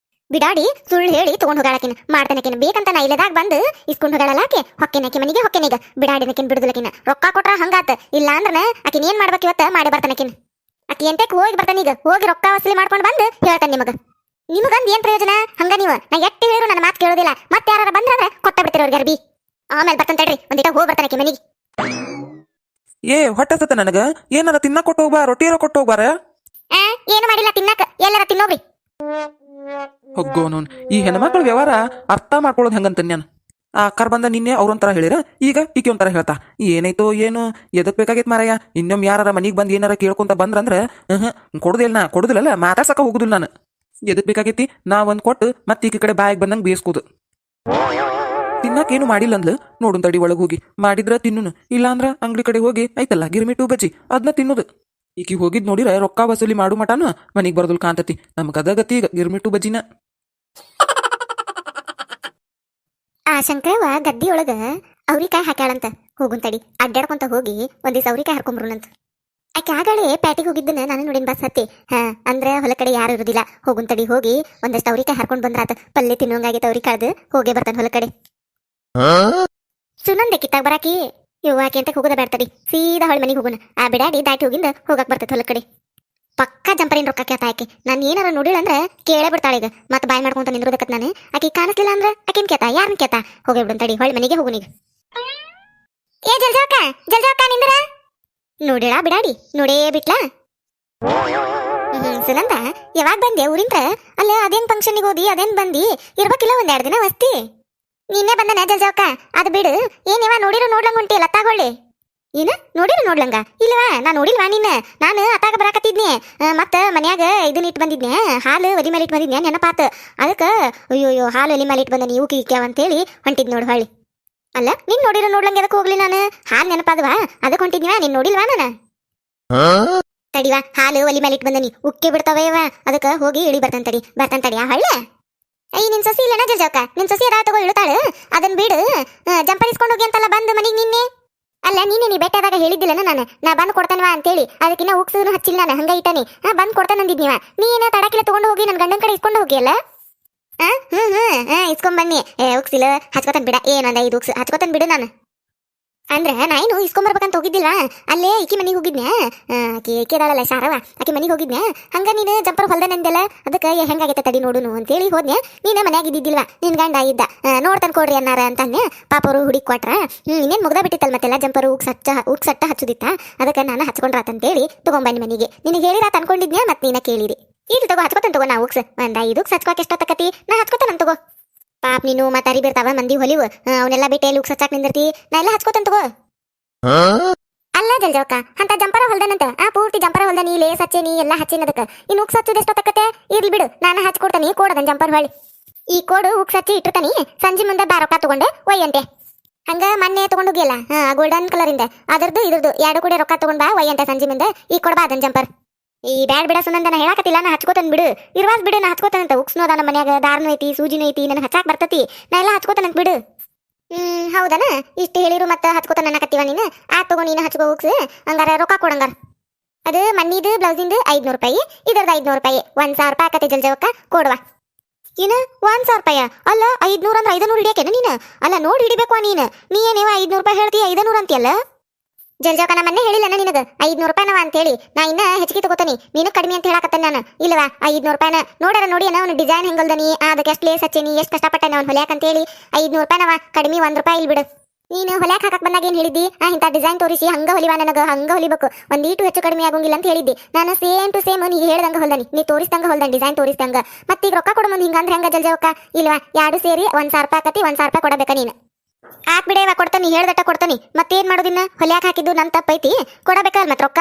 ಬಿಡಾಡಿ ಸುಳ್ಳು ಹೇಳಿ ತಗೊಂಡು ಹೋಗಾಳಕಿನ ಮಾಡ್ತಾನಕಿನ. ಬೇಕಂತ ನಾ ಇಲ್ಲದಾಗ ಬಂದು ಇಸ್ಕೊಂಡು ಹೋಗಾಳಲ್ಲಾಕೆ ಹೊಕ್ಕೆನಕಿ ಮನಿಗೆ ಹೊಕ್ಕೆನೀಗ. ಬಿಡಾಡಿನಕಿನ್ ಬಿಡುದಿಲ್ಲಕಿನ. ರೊಕ್ಕ ಕೊಟ್ರ ಹಂಗಾತ, ಇಲ್ಲ ಅಂದ್ರ ಆಕಿನ ಏನ್ ಮಾಡ್ಬೇಕು ಇವತ್ತ ಮಾಡಿ ಬರ್ತಾನಕಿನ. ಆಕಿ ಎಂತಕ್ಕೆ ಹೋಗಿ ಬರ್ತಾನೀಗ. ಹೋಗಿ ರೊಕ್ಕ ವಸೂಲಿ ಮಾಡ್ಕೊಂಡು ಬಂದು ಹೇಳ್ತಾನೆ ನಿಮಗ. ನಿಮಗಂದ್ ಏನ್ ಪ್ರಯೋಜನ? ಹಂಗ ನೀವು ನಾ ಎಟ್ಟಿ ಹೇಳಿದ್ರು ನನ್ನ ಮಾತು ಕೇಳೋದಿಲ್ಲ. ಮತ್ತೆ ಯಾರು ಬಂದ್ರೆ ಕೊಟ್ಟ ಬಿಡ್ತೀರ ಅವ್ರಿಗೆ ಅರ್ಬಿ. ಆಮೇಲೆ ಬರ್ತಂತೇಳ್ರಿ ಒಂದಿಟ ಹೋಗಿ ಬರ್ತಾನಕಿ ಮನಿಗೆ. ಹೊಟ್ಟೆ ನನಗ ಏನಾರ ತಿನ್ನಕ್ ಕೊಟ್ಟು ಹೋಗ್ಬಾ, ರೊಟ್ಟಿಯಾರ ಕೊಟ್ಟು ಹೋಗ್ಬಾರ. ಏನು ಮಾಡಿಲ್ಲ ತಿನ್ನಕ, ಎಲ್ಲಾರ ತಿನ್ನೋಗ್ರಿ. ಹೋಗೋನು ಈ ಹೆಣ್ಮಕ್ಳ ವ್ಯವಹಾರ ಅರ್ಥ ಮಾಡ್ಕೊಳ್ಳೋದು ಹೆಂಗಂತ ನಾನು. ಆ ಅಕ್ಕಾರ ಬಂದ ನಿನ್ನೆ ಅವ್ರೊಂಥರ ಹೇಳಿರ, ಈಗ ಈಕೆ ಒಂಥರ ಹೇಳ್ತಾ. ಏನಾಯ್ತೋ ಏನು ಎದಕ್ ಬೇಕಾಗೈತ್ ಮಾರಾಯ. ಇನ್ನೊಮ್ಮೆ ಯಾರ ಮನಿಗೆ ಬಂದು ಏನಾರ ಕೇಳ್ಕೊಂತ ಬಂದ್ರಂದ್ರ ಕೊಡುದಿಲ್ಲ ಮಾತಾಡ್ಸಕ ಹೋಗುದಿಲ್ಲ ನಾನು. ಎದಕ್ ಬೇಕಾಗೈತಿ ನಾ ಒಂದ್ ಕೊಟ್ಟು ಮತ್ತೆ ಈಕೆ ಕಡೆ ಬಾಯಿಗೆ ಬಂದಂಗೆ ಬೇಯಿಸ್ಕೋದು. ತಿನ್ನಕೇನು ಮಾಡಿಲ್ಲ ಅಂದ್ಲು, ನೋಡುನ್ ತಡಿ ಒಳಗೆ ಹೋಗಿ ಮಾಡಿದ್ರ ತಿನ್ನುನು, ಇಲ್ಲಾಂದ್ರ ಅಂಗಡಿ ಕಡೆ ಹೋಗಿ ಐತಲ್ಲ ಗಿರ್ಮಿಟು ಬಜ್ಜಿ ಅದನ್ನ ತಿನ್ನೋದು. ಈಕಿ ಹೋಗಿದ್ ನೋಡಿರ ರೊಕ್ಕ ವಸೂಲಿ ಮಾಡು ಮಟಾನು ಮನಿಗ್ ಬರೋದಲ್ ಕಾಂತತಿ. ನಮ್ಗೆ ಅದ ಗತಿ ಈಗ ಗಿರ್ಮಿಟು ಬಜ್ಜಿನ. ಆ ಶಂಕರವ್ವ ಗದ್ದಿ ಒಳಗ ಅವ್ರಿಕಾಯಿ ಹಾಕ್ಯಾಳಂತ. ಹೋಗುಂತಡಿ ಅಡ್ಡಾಡ್ಕೊಂತ ಹೋಗಿ ಒಂದಿವ್ಸ ಅವ್ರಿಕಾಯಿ ಹರ್ಕೊಂಬರುನಂತ. ಆಕೆ ಆಗಲೇ ಪ್ಯಾಟಿಗೆ ಹೋಗಿದ್ದನ್ನ ನಾನು ನೋಡಿನ ಬಸ್ ಹತ್ತಿ. ಅಂದ್ರೆ ಹೊಲ ಕಡೆ ಯಾರು ಇರುದಿಲ್ಲ. ಹೋಗುಂತಡಿ ಹೋಗಿ ಒಂದಷ್ಟು ಅವ್ರಿಕಾಯಿ ಹರ್ಕೊಂಡ್ ಬಂದ್ರಾತ. ಪಲ್ಲೆ ತಿನ್ನೋಂಗಾಗೈತೆ ಅವ್ರಿಗೆ ಕಳ್ದು ಹೋಗೇ ಬರ್ತಾನೆ ಹೊಲ ಕಡೆ. ಸುನಂದೆ ಕಿತ್ತಾಗ ಬರಾಕಿ ಇವ್ ಆಕೆ ಅಂತ ಹೋಗೋದ ಬೇಡ್ತಡಿ. ಸೀದಾ ಹೊಳ ಮನೆಗೆ ಹೋಗೋಣ. ಆ ಬಿಡಾಡಿ ದಾಟಿ ಹೋಗಿಂದ ಹೋಗಕ್ ಬರ್ತೈತೆ ಹೊಲ ಕಡೆ. ಪಕ್ಕಾ ಜಂಪರಿನ ರೊಕ್ಕ ಕೇಳ್ತಾ ಆಕೆ. ನಾನು ಏನಾರ ನೋಡಿಲ್ಲ ಅಂದ್ರೆ ಕೇಳೇ ಬಿಡ್ತಾಳೆ. ಈಗ ಮತ್ತೆ ಬಾಯ್ ಮಾಡ್ಕೊಂತ ನಿಂದ್ರೋದಕ್ಕತ್ ನಾನು. ಆಕೆ ಕಾಣಿಸ್ಲಿಲ್ಲ ಅಂದ್ರೆ ಆಕೆನ್ ಕೇಳ್ತಾ ಯಾರನ್ನ ಕೇಳ್ತಾ ಹೋಗೇ ಬಿಡಂತಡಿ ಹೊಳ ಮನೆಗೆ ಹೋಗುನೀಗ. ಏ ಜಲ್ಜಾಕ ನಿಂದ್ರ ನೋಡಿಳ ಬಿಡಾಡಿ ನೋಡೇ ಬಿಟ್ಲಾ. ಸುನಂದ ಯಾವಾಗ ಬಂದೆ ಊರಿಂದ್ರ? ಅಲ್ಲ ಅದೇನ್ ಫಂಕ್ಷನ್ಗೆ ಹೋದಿ ಅದೇನ್ ಬಂದಿ ಇರ್ಬೇಕಿಲ್ಲ ಒಂದೆರಡು ದಿನ ವಸ್ತಿ. ನಿನ್ನೆ ಬಂದನ ಜಲ್ಜಾಕ. ಅದು ಬಿಡು, ಏನ್ ಯಾವ ನೋಡಿರೋ ನೋಡ್ಲಂಗ ಹೊಂಟಿಯಲ್ಲ ತಗೊಳ್ಳಿ. ಏನ ನೋಡಿರು ನೋಡ್ಲಂಗ? ಇಲ್ವಾ ನಾ ನೋಡಿಲ್ವಾ ನಿನ್ನ? ನಾನು ಅತ್ತಾಗ ಬರಾಕತ್ತಿದ್ನಿ. ಮತ್ತ ಮನ್ಯಾಗ ಇದನ್ನ ಇಟ್ಟು ಬಂದಿದ್ನೆ, ಹಾಲು ಒಲಿ ಮೇಲೆ ಇಟ್ಟು ಬಂದಿದ್ನೆ ನೆನಪಾತ. ಅದಕ್ಕೆ ಅಯ್ಯೋ ಹಾಲು ಒಲಿ ಮೇಲೆ ಇಟ್ಟು ಬಂದ ನೀವು ಕೀಕ್ಯಾವ ಅಂತೇಳಿ ಹೊಂಟಿದ್ ನೋಡು ಹೊಳ್ಳಿ. ಅಲ್ಲ ನಿನ್ ನೋಡಿರೋ ನೋಡ್ಲಂಗ ಎದಕ್ಕೆ ಹೋಗ್ಲಿ ನಾನು? ಹಾಲು ನೆನಪಾದವಾ ಅದಕ್ಕೆ ಹೊಂಟಿದ್ವಾ? ನೀನ್ ನೋಡಿಲ್ವಾ ನಾನು? ತಡಿವಾ ಹಾಲು ಒಲಿ ಮೇಲೆ ಇಟ್ಟು ಬಂದನಿ ಉಕ್ಕೆ ಬಿಡ್ತಾವ. ಅದಕ್ಕೆ ಹೋಗಿ ಇಳಿ ಬರ್ತಾನ್ ತಡಿ ಆ ಹಳ್ಳೆ. ಅಯ್ಯ ನಿನ್ ಸೊಸಿ ಇಲ್ಲನ ಜಲ್ಜಾಕ? ನಿನ್ ಸೊಸಿ ಅದ ತಗೋ ಇಳ್ತಾಳು. ಅದನ್ ಬಿಡು, ಜಂಪರ್ ಇಸ್ಕೊಂಡು ಹೋಗಿ ಅಂತಲ್ಲ ಬಂದು ಮನಿಗೆ ನಿನ್ನೆ. ಅಲ್ಲ ನೀ ಬೆಟ್ಟಾದಾಗ ಹೇಳಿದ್ದಿಲ್ಲನ ನಾನು ನಾ ಬಂದು ಕೊಡ್ತಾನವಾ ಅಂತೇಳಿ. ಅದಕ್ಕಿನ್ನ ಉಕ್ಸೂ ಹಚ್ಚಿಲ್ಲ ನಾನು, ಹಂಗ ಇಟ್ಟಾನಿ. ಬಂದು ಕೊಡ್ತಾನಂದಿದ್ನಿವ. ನೀನ ತಡಕಿಲ್ಲ ತಗೊಂಡು ಹೋಗಿ ನನ್ನ ಗಂಡನ ಕಡೆ ಇಸ್ಕೊಂಡು ಹೋಗಿಯಲ್ಲ. ಇಸ್ಕೊಂಡ್ ಬನ್ನಿ. ಉಕ್ಸಿಲ್ಲ ಹಚ್ಕೋತನ್ ಬಿಡ. ಏನೊಂದ 5 ಉಕ್ಸ್ ಹಚ್ಕೋತನ್ ಬಿಡು ನಾನು. ಅಂದ್ರೆ ನಾನು ಇಸ್ಕೊಂಬರ್ಬೇಕಂತ ಹೋಗಿದ್ದಿಲ್ವಾ? ಅಲ್ಲೇ ಈಕಿ ಮನೆಗೆ ಹೋಗಿದ್ನೆ. ಕೇದಾಳಲ್ಲ ಶಾರವ ಆಕಿ ಮನೆಗೆ ಹೋಗಿದ್ನೆ. ಹಂಗ ನೀನು ಜಂಪರ್ ಹೊಲ್ದನಂದೆಲ್ಲ. ಅದಕ್ಕೆ ಹೆಂಗಾಗೈತೆ ತಡಿ ನೋಡುನು ಅಂತೇಳಿ ಹೋದ್ನೆ. ನೀನು ಮನ್ಯಾಗ ಇದ್ದಿದ್ದಿಲ್ವಾ, ನಿನ್ ಗಂಡ ಇದ್ದ. ನೋಡ್ತಾನೆ ಕೊಡ್ರಿ ಅನ್ನಾರ ಅಂತಂದೆ. ಪಾಪ ಅವರು ಹುಡುಗಿ ಕೊಟ್ರ. ಇನ್ನೇನು ಮುಗ್ದ ಬಿಟ್ಟಿತ್ತಲ್ಲ ಮತ್ತೆಲ್ಲ ಜಂಪರ್ ಉಕ್ಸಟ್ಟ ಹಚ್ಚುದಿತ್ತ. ಅದಕ್ಕೆ ನಾನು ಹಚ್ಕೊಂಡ್ರಾತಂತೇಳಿ ತಗೊಂಬನ್ನಿ ಮನೆಗೆ. ನಿನಗೆ ಹೇಳಿರಾತ ಅನ್ಕೊಂಡಿದ್ನೆ. ಮತ್ತೆ ನೀನ ಕೇಳಿರಿ. ಇಲ್ಲಿ ತಗೋ ಹಚ್ಕೋತಾನೆ ತಗೋ. ನಾ ಉಕ್ಸ್ ಒಂದ್ 5 ಉಕ್ಸ್ ಹಚ್ಕೋಕೆ ಎಷ್ಟೊತ್ತಕತಿ? ನಾ ಹಚ್ಕೋತಾನ ತಗೋ. ಪಾಪ ನೀನು ಮತ್ತೆ ಅರಿ ಬಿರ್ತಾವ ಮಂದಿ ಹೊಲಿವು. ಅವನ್ನೆಲ್ಲ ಬಿಟ್ಟು ಎಲ್ಲಿ ಉಕ್ಸ್ ಹಚ್ಚಾಕ್ ನಿಂದಿರ್ತಿ? ನಾ ಎಲ್ಲ ಹಚ್ಕೋತಾನ ತಗೋ. ಅಲ್ಲ ಜಲ್ಜಾಕ ಅಂತ ಜಂಪರ ಹೊಲ್ದನಂತ. ಪೂರ್ತಿ ಜಂಪರ ಹೊಲ್ದನಿ, ಲೇಸ್ ಹಚ್ಚೇನಿ, ಎಲ್ಲ ಹಚ್ಚಿನದಕ್ಕ. ಇನ್ನು ಉಕ್ಸ್ ಹಚ್ಚುದು ಎಷ್ಟೊತ್ತಕತ್ತೆ? ಇರ್ಲಿ ಬಿಡು, ನಾನು ಹಚ್ಕೊಡ್ತಾನಿ. ಕೋಡದನ್ ಜಂಪರ್ ಹೊಳಿ. ಈ ಕೋಡು ಉಕ್ಸ್ ಹಚ್ಚಿ ಇಟ್ಟಿರ್ತಾನಿ. ಸಂಜೆ ಮುಂದೆ ಬಾರೊಕ್ಕ ತಗೊಂಡೆ ಒಯ್ಯಂತೆ. ಹಂಗ ಮೊನ್ನೆ ತಗೊಂಡೋಗಿಯಲ್ಲ ಗೋಲ್ಡನ್ ಕಲರ್ ಇಂದ ಅದರದ್ದು ಇದ್ರದ್ದು 2 ಕೂಡ ರೊಕ್ಕ ತಗೊಂಡ್ ಬಾ ಒಯ್ಯಂತೆ ಸಂಜೆ ಮುಂದೆ. ಈ ಕೊಡ್ಬಾ ಅದನ್ ಜಂಪರ್. ಈ ಬ್ಯಾಡ್ ಬಿಡ ಸುನಂದ, ನಾ ಹೇಳಾಕತ್ತಿಲ್ಲ. ನಾ ಹಚ್ಕೋತಾನ ಬಿಡು. ಇರ್ವಾಸ್ ಬಿಡು, ನಾ ಹಚ್ಕೋತಾನಂತ. ಉಕ್ಸ್ನೋ ಅದ ನಮ್ಮ ಮನ್ಯಾಗ, ದಾರ್ನು ಐತಿ, ಸೂಜಿನೂ ಐತಿ, ನನಗೆ ಹಚ್ಚಾಕ್ ಬರ್ತತಿ. ನಾ ಎಲ್ಲ ಹಚ್ಕೋತಾನಂತ ಬಿಡು. ಹೌದನ? ಇಷ್ಟು ಹೇಳಿರು ಮತ್ತೆ ಹಚ್ಕೋತಾನ ಅನ್ನಕತ್ತೀವ ನೀನು? ತಗೋ ನೀನು ಹಚ್ಕೋ ಉಕ್ಸ್. ಹಂಗಾರ ರೊಕ್ಕ ಕೊಡಂಗಾರ. ಅದು ಮಣ್ಣಿದು ಬ್ಲೌಸಿಂದು 500 ರೂಪಾಯಿ, ಇದರದ್ದು 500 ರೂಪಾಯಿ. 1000 ರೂಪಾಯಿ ಆಕತಿ ಜಲ್ಜವಕ್ಕ ಕೊಡುವ. ಏನ 1000 ರೂಪಾಯಿ? ಅಲ್ಲ 500 ಅಂದ್ರೆ 500 ಹಿಡಿಯಾಕೇನ ನೀನು? ಅಲ್ಲ ನೋಡಿ ಹಿಡಿಬೇಕು ನೀನು. ನೀ ಏನೇವ 500 ರೂಪಾಯಿ ಹೇಳ್ತೀಯ 500 ಅಂತೀಯಲ್ಲ ಜಲ್ಜಾಕ? ನಾ ಮೊನ್ನೆ ಹೇಳಿಲ್ಲ ನಿನಗ 500 ರೂಪಾಯಿನವ ಅಂತೇಳಿ. ನಾ ಇನ್ನ ಹೆಚ್ಚಿಗೆ ತಗೋತಾನಿ, ನೀನು ಕಡಿಮೆ ಅಂತ ಹೇಳಾಕತ್ತಾನ ನಾನು. ಇಲ್ವಾ 500 ರೂಪಾಯಿನ ನೋಡಾರ ನೋಡಿ ಅವ್ನು ಡಿಸೈನ್ ಹೆಂಗಲ್ದನಿ, ಅದಕ್ಕೆ ಎಷ್ಟು ಲೇಸ್ ಹಚ್ಚೇನಿ, ಎಷ್ಟು ಕಷ್ಟಪಟ್ಟನ ಅವ್ನು ಹೊಲ್ಯಾಕ ಅಂತೇಳಿ. 500 ರೂಪಾಯಿನವ ಕಡಿಮೆ 1 ರೂಪಾಯಿ ಇಲ್ಲಿ ಬಿಡು. ನೀನು ಹೊಲ್ಯಾಕ ಹಾಕಕ್ ಬಂದಾಗ ಏನ್ ಹೇಳಿದ್ದಿ? ಇಂಥ ಡಿಸೈನ್ ತೋರಿಸಿ ಹಂಗ ಹೊಲಿವಾ, ನನಗೆ ಹಂಗ ಹೊಲಿಬೇಕು, ಒಂದೀಟು ಹೆಚ್ಚು ಕಡಿಮೆ ಆಗೋಂಗಿಲ್ಲ ಅಂತ ಹೇಳಿದ್ದಿ. ನಾನು ಸೇಮ್ ಟು ಸೇಮ್ ನೀ ಹೇಳ್ದಂಗ ಹೊಲ್ದಾನಿ, ನೀ ತೋರಿಸ್ದಂಗ ಹೊಲ್ದಾನಿ, ಡಿಸೈನ್ ತೋರಿಸ್ದಂಗ. ಮತ್ತೆ ಈಗ ರೊಕ್ಕ ಕೊಡ ಮುಂದೆ ಹಿಂಗಂದ್ರೆ ಹೆಂಗ ಜಲ್ಜಾಕ? ಇಲ್ವಾ 2 ಸೇರಿ 1000 ರೂಪಾಯಿ ಆಕತಿ. 1000 ರೂಪಾಯಿ ಕೊಡಬೇಕ ನೀನು. ಬಿಡೇವಾ ಕೊಡ್ತಾನಿ, ಹೇಳ್ದಟ್ಟ ಕೊಡ್ತಾನಿ. ಮತ್ತೇನ್ ಮಾಡೋದಿನ್ನ? ಹೊಲ್ಯಾಕ ಹಾಕಿದ್ದು ನನ್ ತಪ್ಪೈತಿ, ಕೊಡಬೇಕಲ್ಲ ಮತ್ ರೊಕ್ಕ.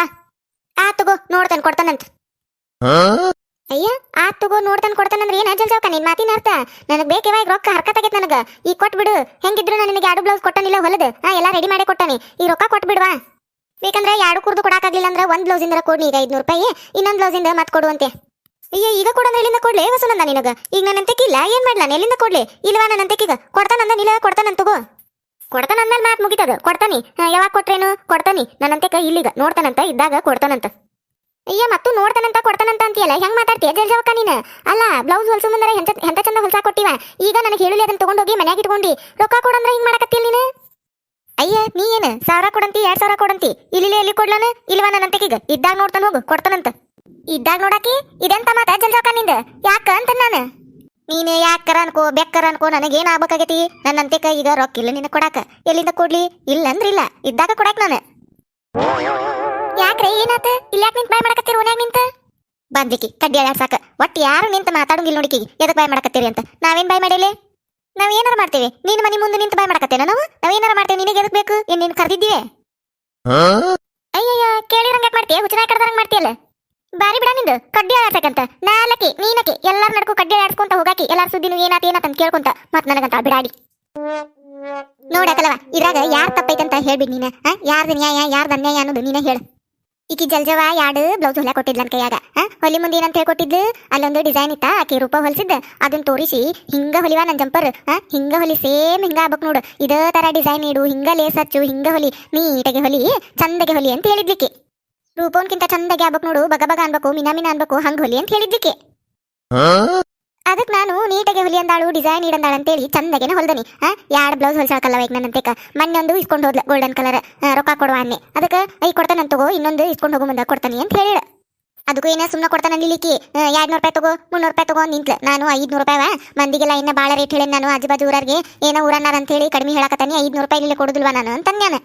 ತಗೋ ನೋಡ್ತಾನೆ ಕೊಡ್ತಾನಂತ. ಅಯ್ಯ ತಗೋ ನೋಡ್ತಾನೆ ಕೊಡ್ತಾನಂದ್ರೆ ಏನ ಜಲ್ಜಾಕ ನಿನ್ ಮಾತಿನ ಅರ್ಥ? ನನಗ್ ಬೇಕೇವಾ ಈಗ ರೊಕ್ಕ ಹರ್ಕತ್ತಾಗೈತೆ ನನಗ. ಈಗ ಕೊಟ್ಬಿಡು. ಹೆಂಗಿದ್ರು ನಾನು ನಿನಗೆ 2 ಬ್ಲೌಸ್ ಕೊಟ್ಟಾನಿಲ್ಲ ಹೊಲದ. ಎಲ್ಲ ರೆಡಿ ಮಾಡಿ ಕೊಟ್ಟಾನಿ. ಈ ರೊಕ್ಕ ಕೊಟ್ಬಿಡ್ವಾ. ಬೇಕಂದ್ರೆ 2 ಕುರ್ದು ಕೊಡಾಕಾಗ್ಲಿಲ್ಲ ಅಂದ್ರೆ 1 ಬ್ಲೌಸ್ ಇಂದ ಕೊಡ್ನಿ ಈಗ 500 ರೂಪಾಯಿ. ಇನ್ನೊಂದು ಬ್ಲೌಸ್ ಇಂದ ಮತ್ ಕೊಡುವಂತೆ. ಅಯ್ಯ ಈಗ ಕೊಡಂದ್ರೆ ಎಲ್ಲಿಂದ ಕೊಡ್ಲಿ ವಸುನಂದ ನಿನಗ? ಈಗ ನನ್ನ ಅಂತೆಕಿಲ್ಲ, ಏನ್ ಮಾಡ್ಲಾ? ಎಲ್ಲಿಂದ ಕೊಡ್ಲಿ? ಇಲ್ವಾ ನನ್ನ ಅಂತೆಕೀಗ ಕೊಡ್ತಾನಂದ ನಿಲ್ಲ ಕೊಡ್ತಾನಂತ ತಗೋ. ಕೊಡ್ತಾನ ಅಂದ್ಮೇಲೆ ಮಾತು ಮುಗಿತದ. ಕೊಡ್ತಾನಿ. ಯಾವಾಗ ಕೊಟ್ರೇನು? ಕೊಡ್ತಾನಿ. ನನ್ನಂತೆಕ ಇಲ್ಲಿಗ ನೋಡ್ತಾನಂತ ಇದ್ದಾಗ ಕೊಡ್ತಾನಂತ. ಅಯ್ಯ ಮತ್ತು ನೋಡ್ತಾನಂತ ಕೊಡ್ತಾನಂತ ಅಂತೀಯಲ್ಲ, ಹೆಂಗ್ ಮಾತಾಡ್ತೀಯ ಜಲ್ಜಾಕ ನೀನು? ಅಲ್ಲ ಬ್ಲೌಸ್ ಹೊಲ್ಸು ಮುಂದರೆ ಎಂತ ಚಂದ ಹೊಲ್ಸಾ ಕೊಟ್ಟಿವ. ಈಗ ನನಗೆ ಹೇಳಿ ಅದನ್ನ ತಗೊಂಡೋಗಿ ಮನ್ಯಾಗ ಇಟ್ಕೊಂಡಿ ರೊಕ್ಕ ಕೊಡಂದ್ರೆ ಹಿಂಗ್ ಮಾಡಕತ್ತೀಯ ನೀನು? ಅಯ್ಯ ನೀ ಏನು 1000 ಕೊಡಂತಿ 2000 ಕೊಡಂತಿ? ಇಲ್ಲಿ ಎಲ್ಲಿ ಕೊಡ್ಲಾನ? ಇಲ್ವಾ ನನ್ನಂತೆಕೀಗ ಇದ್ದಾಗ ನೋಡ್ತಾನ ಹೋಗು ಕೊಡ್ತಾನಂತ. ಇದ್ದಾಗ ನೋಡಾಕಿ ಇದೆಂತ ಮಾತ ಜಲ್ಜಾಕ ನಿಂದ? ಯಾಕ ಅಂತ ನಾನು ನೀನು ಯಾಕರ ಅನ್ಕೋ ಬೆಕ್ಕರ ಅನ್ಕೋ ನನಗೇನ್ ಆಗ್ಬೇಕಾಗೈತಿ? ನನ್ನಂತೆಕ ಈಗ ರೊಕ್ಕ ಇಲ್ಲ ನಿನ್ನ ಕೊಡಾಕ. ಎಲ್ಲಿಂದ ಕೊಡ್ಲಿ? ಇಲ್ಲ ಅಂದ್ರಿಲ್ಲ, ಇದ್ದಾಗ ಕೊಡಾಕ್ ನಾನು. ಯಾಕ್ರೆ ಏನಾತ? ಇಲ್ಲ ಯಾಕೆ ನಿಂತ ಬಾಯ್ ಮಾಡಕತ್ತೀರಿ ಓನ್ಯಾಗ ನಿಂತ? ಬಂದಿಕಿ ಕಡ್ಡಿ ಆಡ್ಸಾಕ. ಒಟ್ಟು ಯಾರು ನಿಂತ ಮಾತಾಡೋಂಗಿಲ್ಲ ನೋಡಿಕಿಗೆ ಎದಕ್ ಬಾಯ್ ಮಾಡಕತ್ತೀರಿ ಅಂತ. ನಾವೇನ್ ಬಾಯ್ ಮಾಡಿಲ್ಲ? ನಾವ್ ಏನಾರ ಮಾಡ್ತೇವೆ? ನೀನ್ ಮನಿ ಮುಂದೆ ನಿಂತ ಬಾಯ್ ಮಾಡಕತ್ತೇನ? ನಾವೇನಾರ ಮಾಡ್ತೇವೆ? ನಿನಗೆ ಎದಕ್ ಬೇಕು? ಏನ್ ನೀನ್ ಕರ್ದಿದ್ದೀವಿ? ಅಯ್ಯಯ್ಯ ಕೇಳಿರಂಗ ಯಾಕೆ ಮಾಡ್ತೀಯ? ಹುಚ್ಚರಾಯ್ ಕಡ್ದಂಗ ಮಾಡ್ತೀಯಲ್ಲ. ಬಾರಿ ಬಿಡ ನಿಂದು ಕಡ್ಡಿ ಆಡ್ಸಕಂತ. ನಾಲಕಿ ನೀನಕಿ ಎಲ್ಲಾರ ನಡ್ಕೊ ಕಡ್ಡಿ ಆಡ್ಸ್ಕೊಂತ ಹೋಗಾಕಿ. ಎಲ್ಲಾರ ಸುದ್ದಿನು ಏನಾತ ಏನಂತ ಕೇಳ್ಕೊಂತ ಮತ್ ನನಗಂತ ಬಿಡಾಡಿ ನೋಡಕಲ್ವ. ಇದ್ರಾಗ ಯಾರ್ ತಪ್ಪೈತಂತ ಹೇಳ್ಬಿಡ್ ನೀನ. ಯಾರ್ದ ನ್ಯಾಯ ಯಾರ್ದ ಅನ್ಯಾಯ ಅನ್ನೋದು ನೀನ ಹೇಳ. ಈಕಿ ಜಲ್ಜವ ಎರಡು ಬ್ಲೌಸ್ ಹೊಲ ಕೊಟ್ಟಿದ್ಲ ನನ್ ಕೈಯಾಗ ಹೊಲಿ ಮುಂದೆ ಏನಂತ ಹೇಳ್ಕೊಟ್ಟಿದ್ಲು ಅಲ್ಲೊಂದು ಡಿಸೈನ್ ಇತ್ತ ಆಕಿ ರೂಪ ಹೊಲಿಸಿದ್ದ ಅದನ್ನ ತೋರಿಸಿ ಹಿಂಗ ಹೊಲಿವಾ ನನ್ ಜಂಪರ್ ಹಿಂಗ ಹೊಲಿ ಸೇಮ್ ಹಿಂಗ ಆಗ್ಬೇಕು ನೋಡು ಇದೇ ತರ ಡಿಸೈನ್ ಇಡು ಹಿಂಗ ಲೇಸ್ ಹಚ್ಚು ಹಿಂಗ ಹೊಲಿ ನೀಟಾಗಿ ಹೊಲಿ ಚಂದಗೆ ಹೊಲಿ ಅಂತ ಹೇಳಿದ್ಲಿಕ್ಕೆ ರೂಪೋನ್ಕಿಂತ ಚಂದಗೆ ಆಗ್ಬೇಕು ನೋಡು ಬಗ ಬಗ ಅನ್ಬೇಕು ಮಿನ ಅನ್ಬೇಕು ಹಂಗ ಹೊಲಿ ಅಂತ ಹೇಳಿದ್ಲಿಕ್ಕೆ ಅದಕ್ಕೆ ನಾನು ನೀಟಾಗಿ ಹೊಲಿ ಅಂದಾಳು ಡಿಸೈನ್ ಇಡಂದಾಳ ಅಂತೇಳಿ ಚಂದಗೆನ ಹೊಲ್ದನಿ ಎರಡು ಬ್ಲೌಸ್ ಹೊಲ್ಸಾಕಲ್ಲ ಈಗ ನನ್ನಂತೆಕ ಮೊನ್ನೆ ಇಸ್ಕೊಂಡು ಹೋದ್ಲ ಗೋಲ್ಡನ್ ಕಲರ್ ರೊಕ್ಕ ಕೊಡುವ ಅನ್ನೆ ಅದಕ್ಕೆ ಐ ಕೊಡ್ತಾನೆ ತಗೋ ಇನ್ನೊಂದು ಇಸ್ಕೊಂಡು ಹೋಗೋ ಮುಂದೆ ಕೊಡ್ತಾನೆ ಅಂತ ಹೇಳ ಅದಕ್ಕೂ ಏನ ಸುಮ್ಮನೆ ಕೊಡ್ತಾನೆ ನಿಲಿಕ್ಕಿ 200 ರೂಪಾಯಿ ತಗೋ 300 ರೂಪಾಯಿ ತಗೋ ನಿಂತ್ಲ ನಾನು 500 ರೂಪಾಯಿ ಮಂದಿಗೆಲ್ಲ ಇನ್ನ ಭಾಳ ರೇಟ್ ಹೇಳಿ ನಾನು ಆಜು ಊರಿಗೆ ಏನೋ ಊರನ್ನಾರ ಅಂತ ಹೇಳಿ ಕಡಿಮೆ ಹೇಳಕತ್ತಾನೆ 500 ರೂಪಾಯಿ ಇಲ್ಲಿ ಕೊಡುದಿಲ್ವಾ ನಾನು ಅಂತನ್ಯಾನ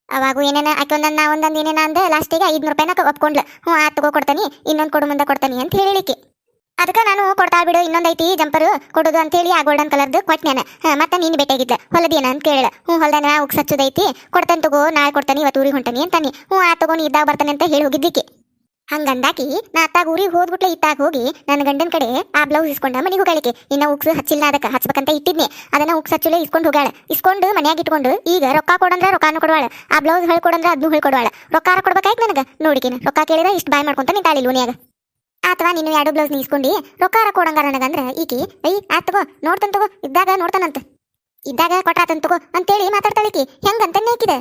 ಅವಾಗ ಏನೇನ ಆಕೆ ಒಂದೊಂದು ಏನೇನ ಅಂದ ಲಾಸ್ಟಿಗೆ 500 ರೂಪಾಯಿನ ಒಪ್ಕೊಂಡ್ಲ ಆತ್ ತಗೋ ಕೊಡ್ತಾನೆ ಇನ್ನೊಂದು ಕೊಡು ಮುಂದೆ ಕೊಡ್ತಾನೆ ಅಂತ ಹೇಳಿಲಿಕ್ಕೆ ಅದಕ್ಕೆ ನಾನು ಕೊಡ್ತಾ ಬಿಡು ಇನ್ನೊಂದೈತಿ ಜಂಪರ್ ಕೊಡೋದು ಅಂತೇಳಿ ಆ ಗೋಲ್ಡನ್ ಕಲರ್ದು ಕೊಟ್ನ್ಯಾನ ಮತ್ತೆ ನೀನು ಭೇಟಿಯಾಗಿದ್ಲ ಹೊಲದೇನ ಅಂತ ಕೇಳ ಹೊಲ್ದಾನ ಉಕ್ಸ್ ಹಚ್ಚೋದೈತಿ ಕೊಡ್ತಾನೆ ತಗೋ ನಾಳೆ ಕೊಡ್ತಾನೆ ಇವತ್ತು ಊರಿಗೆ ಹೊಂಟಾನಿ ಅಂತಾನೆ ಆ ತಗೋ ನೀ ಇದ್ದಾಗ ಬರ್ತಾನೆ ಅಂತ ಹೇಳಿ ಹೋಗಿದ್ದಿಕ್ಕೆ ಹಂಗಂದಾಕಿ ನಾ ಅತ್ತಾಗ ಊರಿಗೆ ಹೋದ್ಬಿಟ್ಲೆ ಇತ್ತಾಗ ಹೋಗಿ ನನ್ನ ಗಂಡನ ಕಡೆ ಆ ಬ್ಲೌಸ್ ಇಸ್ಕೊಂಡ ಮನೆಗೆ ಹೋಗಾಳಿಕೆ ಇನ್ನ ಉಕ್ಸ್ ಹಚ್ಚಿಲ್ಲ ಅದಕ್ಕೆ ಹಚ್ಬೇಕಂತ ಇಟ್ಟಿದ್ನೆ ಅದನ್ನ ಉಕ್ಸ್ ಹಚ್ಚಲೆ ಇಸ್ಕೊಂಡು ಹೋಗಾಳ ಇಸ್ಕೊಂಡು ಮನ್ಯಾಗ ಇಟ್ಕೊಂಡು ಈಗ ರೊಕ್ಕ ಕೊಡಂದ್ರ ರೊಕ್ಕಾನು ಕೊಡವಾಳ ಆ ಬ್ಲೌಸ್ ಹೇಳ್ಕೊಡಂದ್ರ ಅದನ್ನು ಹೇಳ್ಕೊಡವಾಳ ರೊಕ್ಕ ಕೊಡ್ಬೇಕಾಯ್ತು ನನಗೆ ನೋಡಿಕಿನ ರೊಕ್ಕ ಕೇಳಿದ್ರೆ ಇಷ್ಟು ಬಾಯ್ ಮಾಡ್ಕೊಂತ ನಿಂತಾಳಿಲ್ಲ ಓನ್ಯಾಗ ಅಥವಾ ನೀನು 2 ಬ್ಲೌಸ್ ನೀಸ್ಕೊಂಡು ರೊಕ್ಕ ಕೊಡಂಗಾರ ನನಗಂದ್ರ ಈಕಿ ಆತ್ ತಗೋ ನೋಡ್ತಾನ ತಗೋ ಇದ್ದಾಗ ನೋಡ್ತಾನಂತ ಇದ್ದಾಗ ಕೊಟ್ರಾತನ್ ತಗೋ ಅಂತೇಳಿ ಮಾತಾಡ್ತಾಳಿಕಿ ಹೆಂಗಂತನೇ ಹಾಕಿದೆ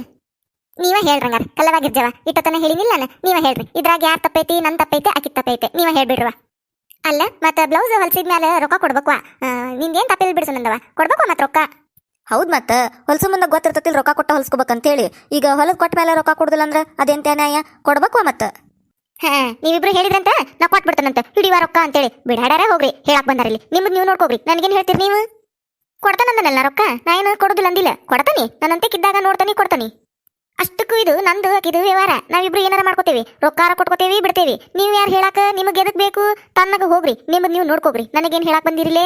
ನೀವ ಹೇಳ್ರಂಗಾರ ಕಲ್ಲವಾಗಿರ್ಜವ ಇಟ್ಟತನ ಹೇಳಿನಿಲ್ಲ ನೀವ ಹೇಳ್ರಿ ಇದ್ರಾಗ ಯಾರು ತಪ್ಪೈತಿ ನನ್ ತಪ್ಪೈತೆ ಆಕಿ ತಪ್ಪೈತೆ ನೀವ ಹೇಳ್ಬಿಡ್ರವ ಅಲ್ಲ ಮತ್ತೆ ಬ್ಲೌಸ್ ಹೊಲ್ಸಿದ್ಮೇಲೆ ರೊಕ್ಕ ಕೊಡ್ಬೇಕವಾ ನಿಂದೇನ್ ತಪ್ಪಿಲ್ ಬಿಡ್ಸು ನಂದವ ಕೊಡ್ಬೇಕು ಮತ್ತೆ ರೊಕ್ಕ ಹೌದ್ ಮತ್ತ ಹೊಲ್ಸು ಮುಂದೆ ಗೊತ್ತಿರ್ತತಿಲ್ ರೊಕ್ಕ ಕೊಟ್ಟ ಹೊಲ್ಸ್ಕೋಬೇಕಂತೇಳಿ ಈಗ ಹೊಲದ್ ಕೊಟ್ಟ ಮೇಲೆ ರೊಕ್ಕ ಕೊಡುದಿಲ್ಲ ಅಂದ್ರ ಅದೇಂತ ನ್ಯಾಯ ಕೊಡ್ಬೇಕು ಮತ್ತ ನೀವಿಬ್ರು ಹೇಳಿದ್ರಂತ ನಾ ಕೊಟ್ಬಿಡ್ತಾನಂತ ಹಿಡಿವ ರೊಕ್ಕ ಅಂತೇಳಿ ಬಿಡಾಡಾರ ಹೋಗ್ರಿ ಹೇಳಕ್ ಬಂದಾರಲ್ಲಿ ನಿಮ್ದು ನೀವು ನೋಡ್ಕೋಗ್ರಿ ನನ್ಗೇನ್ ಹೇಳ್ತೀರಿ ನೀವು ಕೊಡ್ತಾನಂದನಲ್ಲ ರೊಕ್ಕ ನಾ ಏನು ಕೊಡುದಿಲ್ಲ ಅಂದಿಲ್ಲ ಕೊಡ್ತಾನಿ ನನ್ನಂತೆ ಕಿದ್ದಾಗ ನೋಡ್ತಾನಿ ಕೊಡ್ತಾನಿ ಅಷ್ಟಕ್ಕೂ ಇದು ನಂದು ಇದು ವ್ಯವಹಾರ ನಾವಿಬ್ರು ಏನಾರ ಮಾಡ್ಕೋತೇವಿ ರೊಕ್ಕಾರ ಕೊಟ್ಕೋತೇವಿ ಬಿಡ್ತೇವಿ ನೀವು ಯಾರು ಹೇಳಾಕ ನಿಮಗೆ ಎದಕ್ ಬೇಕು ತನ್ನಗ ಹೋಗ್ರಿ ನಿಮ್ಮದ್ ನೀವು ನೋಡ್ಕೋಗ್ರಿ ನನಗೇನ್ ಹೇಳಾಕ್ ಬಂದಿರಿಲೇ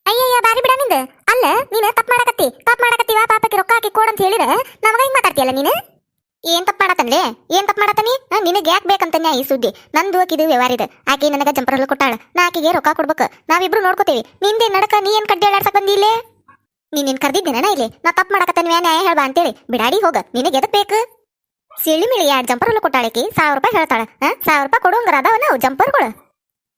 ಅಯ್ಯಯ್ಯ ಬಾರಿ ಬಿಡ ನಿಂದ ಅಲ್ಲ ನೀನು ತಪ್ಪು ಮಾಡಕತ್ತೀವ ಪಾಪಕ್ಕೆ ರೊಕ್ಕ ಹಾಕಿ ಕೊಡಂತ ಹೇಳಿರ ನಮಗ ಹಿಂಗ್ ಮಾತಾಡ್ತೀಯಲ್ಲ ನೀನು ಏನ್ ತಪ್ಪು ಮಾಡತ್ತನ್ಲೇ ಏನ್ ತಪ್ಪು ಮಾಡತ್ತನಿ ನಿನಗೆ ಯಾಕೆ ಬೇಕಂತ ಈ ಸುದ್ದಿ ನಂದು ಇದು ವ್ಯವಹಾರ ಇದೆ ಆಕೆ ನನಗ ಜಂಪರ್ ಹೊಲ ಕೊಟ್ಟಾಳ ನಾ ಆಕೆಗೆ ರೊಕ್ಕ ಕೊಡ್ಬೇಕು ನಾವಿಬ್ರು ನೋಡ್ಕೋತೇವಿ ನಿಂದೆ ನಡಕ ನೀ ಏನ್ ಕಡ್ಡಿ ಆಡ್ಸಕ್ ಬಂದಿಲ್ಲೇ ನೀನೇನ್ ಕರ್ದಿದ್ದೇನ ಇಲ್ಲಿ ನಾ ತಪ್ಪು ಮಾಡಕತ್ತನ್ವಿ ನ್ಯಾಯ ಹೇಳ್ಬಾ ಅಂತೇಳಿ ಬಿಡಾಡಿ ಹೋಗ ನಿನಗೆ ಎದಕ್ ಬೇಕು ಸಿಳಿ ಮಿಳಿ 2 ಜಂಪರ್ ಹೊಲ ಕೊಟ್ಟಾಳಕಿ 1000 ರೂಪಾಯಿ ಹೇಳ್ತಾಳ 1000 ರೂಪಾಯಿ ಕೊಡುವಂಗಾರ ಅದಾವ ನಾವು ಜಂಪರ್ಗಳು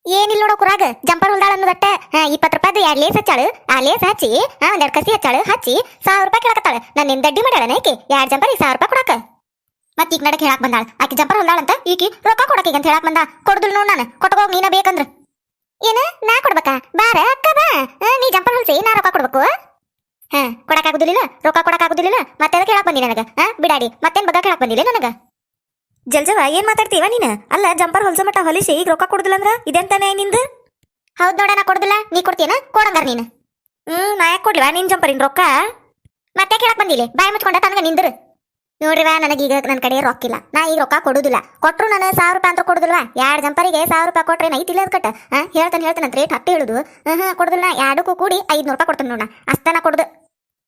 ಏನಿಲ್ಲ ನೋಡೋ ಕುರಾಗ ಜಂಪರ್ ಹೊಲ್ದಾಳ ಅನ್ನೋದಟ್ಟ 20 ರೂಪಾಯಿದು 2 ಲೇಸ್ ಹಚ್ಚಾಳು ಆ ಲೇಸ್ ಹಚ್ಚಿ 1 ಕಸಿ ಹಚ್ಚಾಳು ಹಚ್ಚಿ 1000 ರೂಪಾಯಿ ಕೇಳಕತ್ತಾಳ ನಾನು ದಡ್ಡಿ ಮಾಡ್ಯಾಳ ಆಕೆ 2 ಜಂಪರ್ 1000 ರೂಪಾಯಿ ಕೊಡಕ ಮತ್ತೆ ಈಗ ನಡಕ್ ಹೇಳಕ್ ಬಂದಾಳ ಆಕಿ ಜಂಪರ್ ಹೊಲ್ದಾಳಂತ ಈಕಿ ರೊಕ್ಕ ಕೊಡಕೀಗ ಅಂತ ಹೇಳಕ್ ಬಂದ ಕೊಡುದಿಲ್ಲ ನೋಡ್ ನಾನು ಕೊಟ್ಟಗೋಗ್ ನೀನ ಬೇಕಂದ್ರ ಏನ ನಾ ಕೊಡ್ಬೇಕಾ ಬಾರ ಅಕ್ಕ ಬಾ ನೀ ಜಂಪರ್ ಹೊಲ್ಸಿ ನಾ ರೊಕ್ಕ ಕೊಡ್ಬೇಕು ಕೊಡಕಾಗುದಿಲ್ಲ ರೊಕ್ಕ ಕೊಡಕಾಗುದಿಲ್ಲ ಮತ್ತೆ ಅದಕ್ಕೆ ಹೇಳಕ್ ಬಂದಿ ನನಗ ಬಿಡಾಡಿ ಮತ್ತೇನ್ ಬಗ್ಗೆ ಹೇಳಕ್ ಬಂದಿಲ್ಲ ನನಗ ಜಲ್ಜವ ಏನ್ ಮಾತಾಡ್ತೀವ ನೀನ್ ಅಲ್ಲ ಜಂಪರ್ ಹೊಲ್ಸೋ ಮಟ್ಟ ಹೊಲಿಸಿ ಈಗ ರೊಕ್ಕ ಕೊಡುದಿಲ್ಲ ಅಂದ್ರ ಇದೆಂತಾನೆ ನಿಂದು ಹೌದ್ ನೋಡ ನಾ ಕೊಡುದಿಲ್ಲ ನೀ ಕೊಡ್ತೀಯನ ಕೊಡಂಗಾರ ನೀನು ನಾ ಯಾಕೆ ಕೊಡ್ಲಿವಾ ನಿನ್ ಜಂಪರಿನ್ ರೊಕ್ಕ ಮತ್ತೆ ಕೇಳಕ್ ಬಂದಿಲ್ಲ ಬಾಯಿ ಮುಚ್ಕೊಂಡ ತನಗ ನಿಂದ್ರು ನೋಡ್ರಿವಾ ನನಗೀಗ ನನ್ನ ಕಡೆ ರೊಕ್ಕಿಲ್ಲ ನಾ ಈಗ ರೊಕ್ಕ ಕೊಡುದಿಲ್ಲ ಕೊಟ್ರು ನಾನು 1000 ರೂಪಾಯಿ ಅಂತ ಕೊಡುದಿಲ್ವಾ 2 ಜಂಪರಿಗೆ 1000 ರೂಪಾಯಿ ಕೊಟ್ರೆ ನೈತಿಲ್ಲ ಅದ್ ಕಟ್ಟ ಹೇಳ್ತಾನೆ ರೇಟ್ ಹತ್ತಿ ಹೇಳುದು ಕೊಡುದಿಲ್ಲ 2ಕ್ಕೂ ಕೂಡಿ 500 ರೂಪಾಯಿ ಕೊಡ್ತಾನೆ ನೋಡ ಅಷ್ಟನ ಕೊಡುದು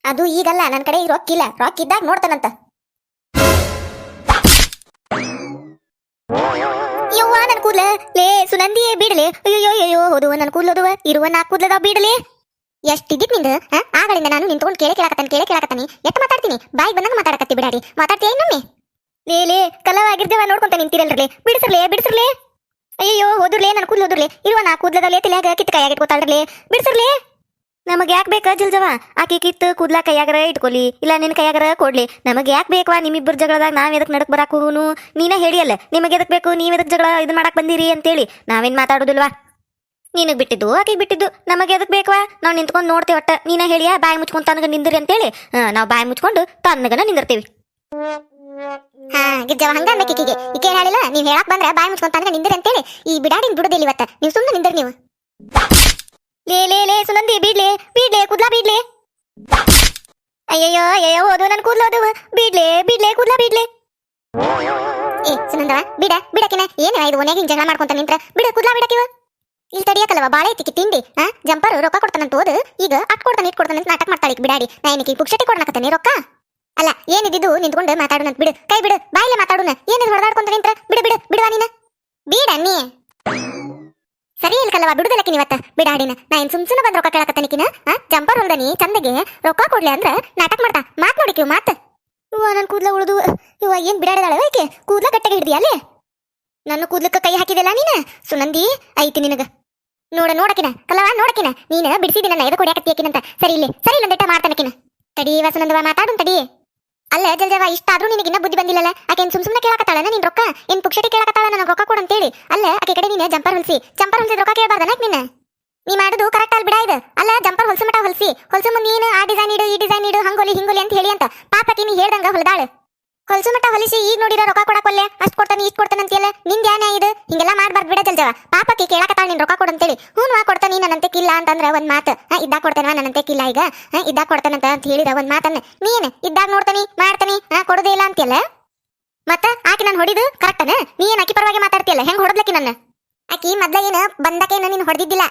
ಅದು ಈಗಲ್ಲ ನನ್ನ ಕಡೆ ಈಗ ರೊಕ್ಕಿಲ್ಲ ರೊಕ್ಕ ಇದ್ದಾಗ ನೋಡ್ತಾನಂತ ಯವ್ವ ನನ್ ಕೂದ್ಲ ಲೇ ಸುನಂದಿ ಬಿಡಲೆ ಅಯ್ಯೋ ಹೋದು ನನ್ ಕೂದ್ಲೋದುವ ಇರುವ 4 ಕೂದ್ಲದ ಬಿಡಲೆ ಎಷ್ಟಿದ್ದಿತ್ ನಿಂದು ಆಗಳಿಂದ ನಾನು ನಿಂತ್ಕೊಂಡು ಕೇಳಕತ್ತಾನಿ ಎತ್ತ ಮಾತಾಡ್ತೀನಿ ಬಾಯಿ ಬಂದಂಗ ಮಾತಾಡಕತ್ತಿ ಬಿಡಾಡಿ ಮಾತಾಡ್ತೀಯ ಇನ್ನೊಮ್ಮೆ ಲೇ ಕಲವಾಗಿರ್ದೇವ ನೋಡ್ಕೊಂತ ನಿಂತಿರಲ್ರಲೇ ಬಿಡಿಸ್ರಲೇ ಅಯ್ಯೋ ಹೋದ್ರಲೇ ನನ್ ಕೂದ್ಲು ಹೋದ್ರಲೇ ಇರುವ 4 ಕೂದ್ಲದಲ್ಲೇ ತಲೆಯಾಗ ಕಿತ್ತ ಕೈಯಾಗ ಇಟ್ಕೊತಾಳ್ರಲೇ ಬಿಡಿಸ್ರಲೇ ನಮಗೆ ಯಾಕೆ ಬೇಕಾ ಜಲ್ಜವ ಆಕಿ ಕಿತ್ತು ಕೂದ್ಲ ಕೈಯಾಗರ ಇಟ್ಕೊಲಿ ಇಲ್ಲ ನಿನ್ನ ಕೈಯಾಗರ ಕೊಡ್ಲಿ ನಮಗೆ ಯಾಕೆ ಬೇಕವಾ ನಿಮ್ಮಿಬ್ಬರ ಜಗಳದಾಗ ನಾವ್ ಎದಕ್ ನಡಕ್ ಬರಾಕ್ ಹೋಗುನು ನೀನೇ ಹೇಳಿಯಲ್ಲ ನಿಮಗೆ ಎದಕ್ ಬೇಕು ನೀವ್ ಎದಕ್ ಜಗಳ ಇದು ಮಾಡಕ್ ಬಂದಿರಿ ಅಂತೇಳಿ ನಾವೇನ್ ಮಾತಾಡೋದಿಲ್ವಾ ನಿನಗ್ ಬಿಟ್ಟಿದ್ದು ಆಕಿಗೆ ಬಿಟ್ಟಿದ್ದು ನಮಗೆ ಎದಕ್ ಬೇಕವಾ ನಾವು ನಿಂತ್ಕೊಂಡು ನೋಡ್ತೇವೆ ಒಟ್ಟ ನೀನೇ ಹೇಳಿಯ ಬಾಯಿ ಮುಚ್ಕೊಂಡು ತನಗ ನಿಂದ್ರಿ ಅಂತೇಳಿ ನಾವು ಬಾಯಿ ಮುಚ್ಕೊಂಡು ತನ್ನಗನ ನಿಂದಿರ್ತೀವಿ ಗಿಜ್ಜವ ಹಂಗ ಅನ್ಬೇಕಿಗೆ ಈಕೆ ಹೇಳಿಲ್ಲ ನೀವ್ ಹೇಳಕ್ ಬಂದ್ರ ಬಾಯಿ ಮುಚ್ಕೊಂಡ್ ತನಗ ನಿಂದ್ರಿ ಅಂತೇಳಿ ಈ ಬಿಡಾಡಿನ ಬಿಡುದಿಲ್ಲ ಇವತ್ತ ನೀವು ಸುಮ್ಮನೆ ನಿಂದ್ರಿ ನೀವು ಲೇ ಸುನಂದಿ ಬಿಡ್ಲೆ ಕೂದ್ಲಾ ಬಿಡ್ಲೆ ಅಯ್ಯಯ್ಯೋ ಹೋದು ನನ್ ಕೂದ್ಲೋದು ಬಿಡ್ಲೆ ಕೂದ್ಲಾ ಬಿಡ್ಲೆ ಸುನಂದವ ಬಿಡಕಿನ ಏನ ಇದು ಒನೆಗಿನ ಜಗಳ ಮಾಡ್ಕೊಂತ ನಿಂತ್ರ ಬಿಡ ಕೂದ್ಲಾ ಬಿಡಕಿವ ಇಲ್ಲಿ ತಡಿಯಕಲ್ವ ಬಾಳೆ ತಿಕ್ಕಿ ತಿಂಡಿ ಜಂಪರ್ ರೊಕ್ಕ ಕೊಡ್ತಾನಂತ ಹೋದು ಈಗ ಅಟ್ ಕೊಡ್ತಾನೆ ಅಂತ ನಾಟಕ ಮಾಡ್ತಾಳೆ ಬಿಡಾಡಿ ನಾ ಏನಕ್ಕೆ ಪುಕ್ಷಟಿ ಕೊಡ್ನಕತ್ತಾನೆ ರೊಕ್ಕ ಅಲ್ಲ ಏನಿದ್ದು ನಿಂತ್ಕೊಂಡು ಮಾತಾಡೋಣ ಬಿಡು ಕೈ ಬಿಡು ಬಾಯಿಲೆ ಮಾತಾಡೋಣ ಏನಿದು ಹೊಡೆದಾಡ್ಕೊಂತ ನಿಂತ್ರ ಬಿಡುವ ನೀನ ಬೀಡ ನೀ ಸರಿ ಇಲ್ಕಲ್ವ ಬಿಡುದಲ್ಲಕಿ ನೀವತ್ತ ಬಿಡಾಡಿನ ನಾ ಏನ್ ಸುಮ್ಸುನ ಬಂದ್ ರೊಕ್ಕ ಕೇಳಕತ್ತಾನಿಕಿನ ಜಂಪರ್ ಹೊಲ್ದನಿ ಚಂದಗೆ ರೊಕ್ಕ ಕೊಡ್ಲಿ ಅಂದ್ರ ನಾಟಕ ಮಾಡ್ತಾ ಮಾತ್ ನೋಡಿಕಿವ್ ಮಾತ್ ಇವ ನನ್ನ ಕೂದ್ಲ ಉಳಿದು ಇವ ಏನ್ ಬಿಡಾಡಿದಾಳೆ ಏಕೆ ಕೂದ್ಲ ಗಟ್ಟಿಗೆ ಹಿಡ್ದಿಯ ಅಲ್ಲೇ ನನ್ನ ಕೂದ್ಲಕ್ಕ ಕೈ ಹಾಕಿದಿಲ್ಲ ನೀನ ಸುನಂದಿ ಐತಿ ನಿನಗ ನೋಡಕಿನ ಕಲವ ನೋಡಕಿನ ನೀನ ಬಿಡಿಸಿದಿ ನನ್ನ ಎದು ಕೊಡಿಯಾಕತ್ತಿಯಕಿನಂತ ಸರಿ ಇಲ್ಲ ಒಂದಿಟ್ಟ ಮಾಡ್ತಾನಕಿನ ತಡಿ ವಸನಂದವ ಮಾತಾಡು ತಡಿ ಅಲ್ಲ ಜಲ್ಜವ ಇಷ್ಟ ಆದ್ರೂ ನಿನಗಿನ್ನ ಬುದ್ಧಿ ಬಂದಿಲ್ಲಲ್ಲ ಆಕೆ ಸುಮ್ನೆ ಕೇಳಕತ್ತಾಳ ನಿನ್ ರೊಕ್ಕ ಏನ್ ಪುಕ್ಷಟಿ ಕೇಳಕತ್ತಾಳ ನನಗೆ ರೊಕ್ಕ ಕೊಡು ಅಂತೇಳಿ ಅಲ್ಲ ಆಕೆ ಕಡೆ ನೀನು ಜಂಪರ್ ಹೊಲ್ಸಿದ ರೊಕ್ಕ ಕೇಳಬಾರ್ದನ ನೀನ ನೀ ಮಾಡುದು ಕರೆಕ್ಟ್ ಅಲ್ಲಿ ಬಿಡ ಇದು ಅಲ್ಲ ಜಂಪರ್ ಹೊಲ್ಸ ಮಟ ಹೊಲ್ಸ ಮುಂದೆ ನೀನು ಆ ಡಿಸೈನ್ ಇಡು ಈ ಡಿಸೈನ್ ಇಡು ಹಂಗೋಲಿ ಹಿಂಗೋಲಿ ಅಂತ ಹೇಳಿ ಅಂತ ಪಾಪಕಿ ನೀ ಹೇಳ್ದಂಗ ಹೊಲ್ದಾಳು ಹೊಲ್ಸು ಮಟ್ಟ ಹೊಲಿಸಿ ಈಗ ನೋಡಿರೋ ರೊಕ್ಕ ಕೊಡಕೊಲ್ಲೆ ಅಷ್ಟು ಕೊಡ್ತಾನೆ ಇಷ್ಟು ಕೊಡ್ತಾನೆ ಅಂತೀಯಲ್ಲ ನಿಂದ ಯಾನ ಇದು ಹಿಂಗೆಲ್ಲ ಮಾಡ್ಬಾರ್ದು ಬಿಡ ಜಲ್ಜವ ಪಾಪಕಿ ಕೇಳಕತ್ತಾಳ ನೀನ್ ರೊಕ್ಕ ಕೊಡಂತೇಳಿ ಹ್ಞೂ ಕೊಡ್ತಾನೆ ನನ್ನಂತೆ ಕಿಲ್ಲ ಅಂತಂದ್ರ ಒಂದ್ ಮಾತು ಇದ್ದಾಗ ಕೊಡ್ತೇನೆ ನನ್ನಂತೆ ಕಿಲ್ಲ ಈಗ ಇದ್ದಾಗ ಕೊಡ್ತಾನಂತ ಅಂತ ಹೇಳಿದ ಒಂದ್ ಮಾತನ್ನ ನೀನ್ ಇದ್ದಾಗ ನೋಡ್ತಾನಿ ಮಾಡ್ತಾನಿ ಕೊಡೋದೇ ಇಲ್ಲ ಅಂತೀಯಲ್ಲ ಮತ್ತ ಆಕಿ ನಾನು ಹೊಡಿದು ಕರೆಕ್ಟನ ನೀ ಏನ್ ಆಕಿ ಪರವಾಗಿ ಮಾತಾಡ್ತಿಯಲ್ಲ ಹೆಂಗ್ ಹೊಡದ್ಲಕ್ಕಿ ನನ್ನ ಆಕಿ ಮೊದ್ಲ ಏನು ಬಂದಕೇನು ನೀನು ಹೊಡೆದಿದ್ದಿಲ್ಲ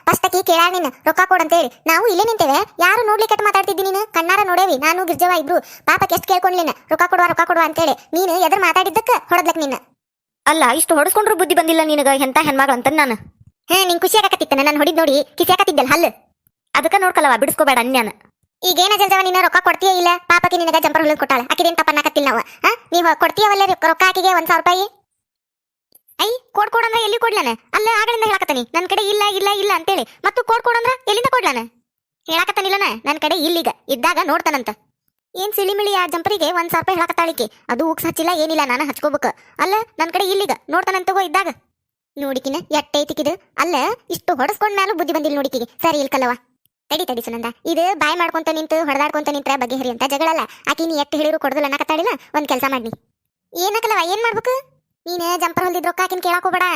ಫಸ್ಟ್ ಆಕಿ ಕೇಳ ನೀನು ರೊಕ್ಕ ಕೊಡಂತೇಳಿ ನಾವು ಇಲ್ಲೇ ನಿಂತೇವೆ ಯಾರು ನೋಡ್ಲಿಕ್ಕೆ ಮಾತಾಡ್ತಿದ್ದಿ ನೀನು ಕಣ್ಣಾರ ನೋಡೇವಿ ನಾನು ಗಿರ್ಜವ ಇಬ್ರು ಪಾಪಕ್ಕೆ ಎಷ್ಟು ಕೇಳ್ಕೊಂಡ್ಲಿನ ರೊಕ್ಕ ಕೊಡುವ ಅಂತೇಳಿ ನೀನು ಎದ್ರ ಮಾತಾಡಿದ್ದಕ್ಕೆ ಹೊಡದ್ಲಕ್ ನಿನ್ನ ಅಲ್ಲ ಇಷ್ಟು ಹೊಡೆಸ್ಕೊಂಡ್ರು ಬುದ್ಧಿ ಬಂದಿಲ್ಲ ನಿನಗ ಎಂತ ಹೆಣ್ಮಗಳು ಅಂತ ನಾನು ನಿಂಗೆ ಖುಷಿ ಆಗಕತ್ತಿತ್ತ ನಾನು ಹೊಡಿದ್ ನೋಡಿ ಕಿಸಿ ಆಗತ್ತಿದ್ದಲ್ಲ ಹಲ್ಲು ಅದಕ್ಕೆ ನೋಡ್ಕಲ್ಲವ ಬಿಡಿಸ್ಕೋಬೇಡ ಅನ್ಯಾನ ಈಗೇನ ಜಲ್ಜವ ನೀನು ರೊಕ್ಕ ಕೊಡ್ತೀಯ ಇಲ್ಲ ಪಾಪಕ್ಕೆ ನಿನಗ ಜಂಪರ್ ಹೊಲಿದ್ ಕೊಟ್ಟಾಳ ಆಕಿದೇನ್ ತಪ್ಪನ್ನಾಕತ್ತಿಲ್ಲ ನಾವು ನೀವು ಕೊಡ್ತೀಯವಲ್ಲೇ ರೊಕ್ಕ ಆಕಿಗೆ 1,000 ರೂಪಾಯಿ ಐ ಕೊಡಂದ್ರ ಎಲ್ಲಿ ಕೊಡ್ಲಾನ ಅಲ್ಲ ಆಗಲಿಂದ ಹೇಳಕತ್ತಾನಿ ನನ್ನ ಕಡೆ ಇಲ್ಲ ಅಂತೇಳಿ ಮತ್ತು ಕೊಡಂದ್ರ ಎಲ್ಲಿಂದ ಕೊಡ್ಲಾನ ಹೇಳಕತ್ತಾನಿಲ್ಲನ ನನ್ನ ಕಡೆ ಇಲ್ಲಿಗ ಇದ್ದಾಗ ನೋಡ್ತಾನಂತ ಏನ್ ಸಿಳಿಮಿಳಿ ಆ ಜಂಪರಿಗೆ 1,000 ರೂಪಾಯಿ ಹೇಳಕತ್ತಾಳಿಕೆ ಅದು ಉಕ್ಸ್ ಹಚ್ಚಿಲ್ಲ ಏನಿಲ್ಲ ನಾನು ಹಚ್ಕೋಬೇಕು ಅಲ್ಲ ನನ್ನ ಕಡೆ ಇಲ್ಲಿಗ ನೋಡ್ತಾನಂತಗೋ ಇದ್ದಾಗ ನೋಡಿಕಿನ ಎಟ್ಟೈತಿಕಿದು ಅಲ್ಲ ಇಷ್ಟು ಹೊಡೆಸ್ಕೊಂಡ್ ಮ್ಯಾಲೂ ಬುದ್ಧಿ ಬಂದಿಲ್ಲ ನೋಡಿಕಿಗೆ ಸರಿ ಇಲ್ಕಲ್ಲವ ತಡಿ ಸುನಂದ ಇದು ಬಾಯ್ ಮಾಡ್ಕೊಂತ ನಿಂತು ಹೊಡೆದಾಡ್ಕೊಂತ ನಿಂತ್ರ ಬಗೆಹರಿ ಅಂತ ಜಗಳಲ್ಲ ಆಕಿ ನೀ ಎಟ್ಟು ಹೇಳಿರು ಕೊಡೋದಿಲ್ಲ ಅನ್ನಕತ್ತಾಳಿಲ್ಲ ಒಂದ್ ಕೆಲಸ ಮಾಡಿ ಏನಕ್ಕಲ್ಲವ ಏನ್ ಮಾಡ್ಬೇಕು ನೀನು ಜಂಪರ್ ಹೊಲ್ದಿದ್ ರೊಕ್ಕ ಆಕಿನ ಕೇಳಾಕ ಹೋಗ್ಬೇಡ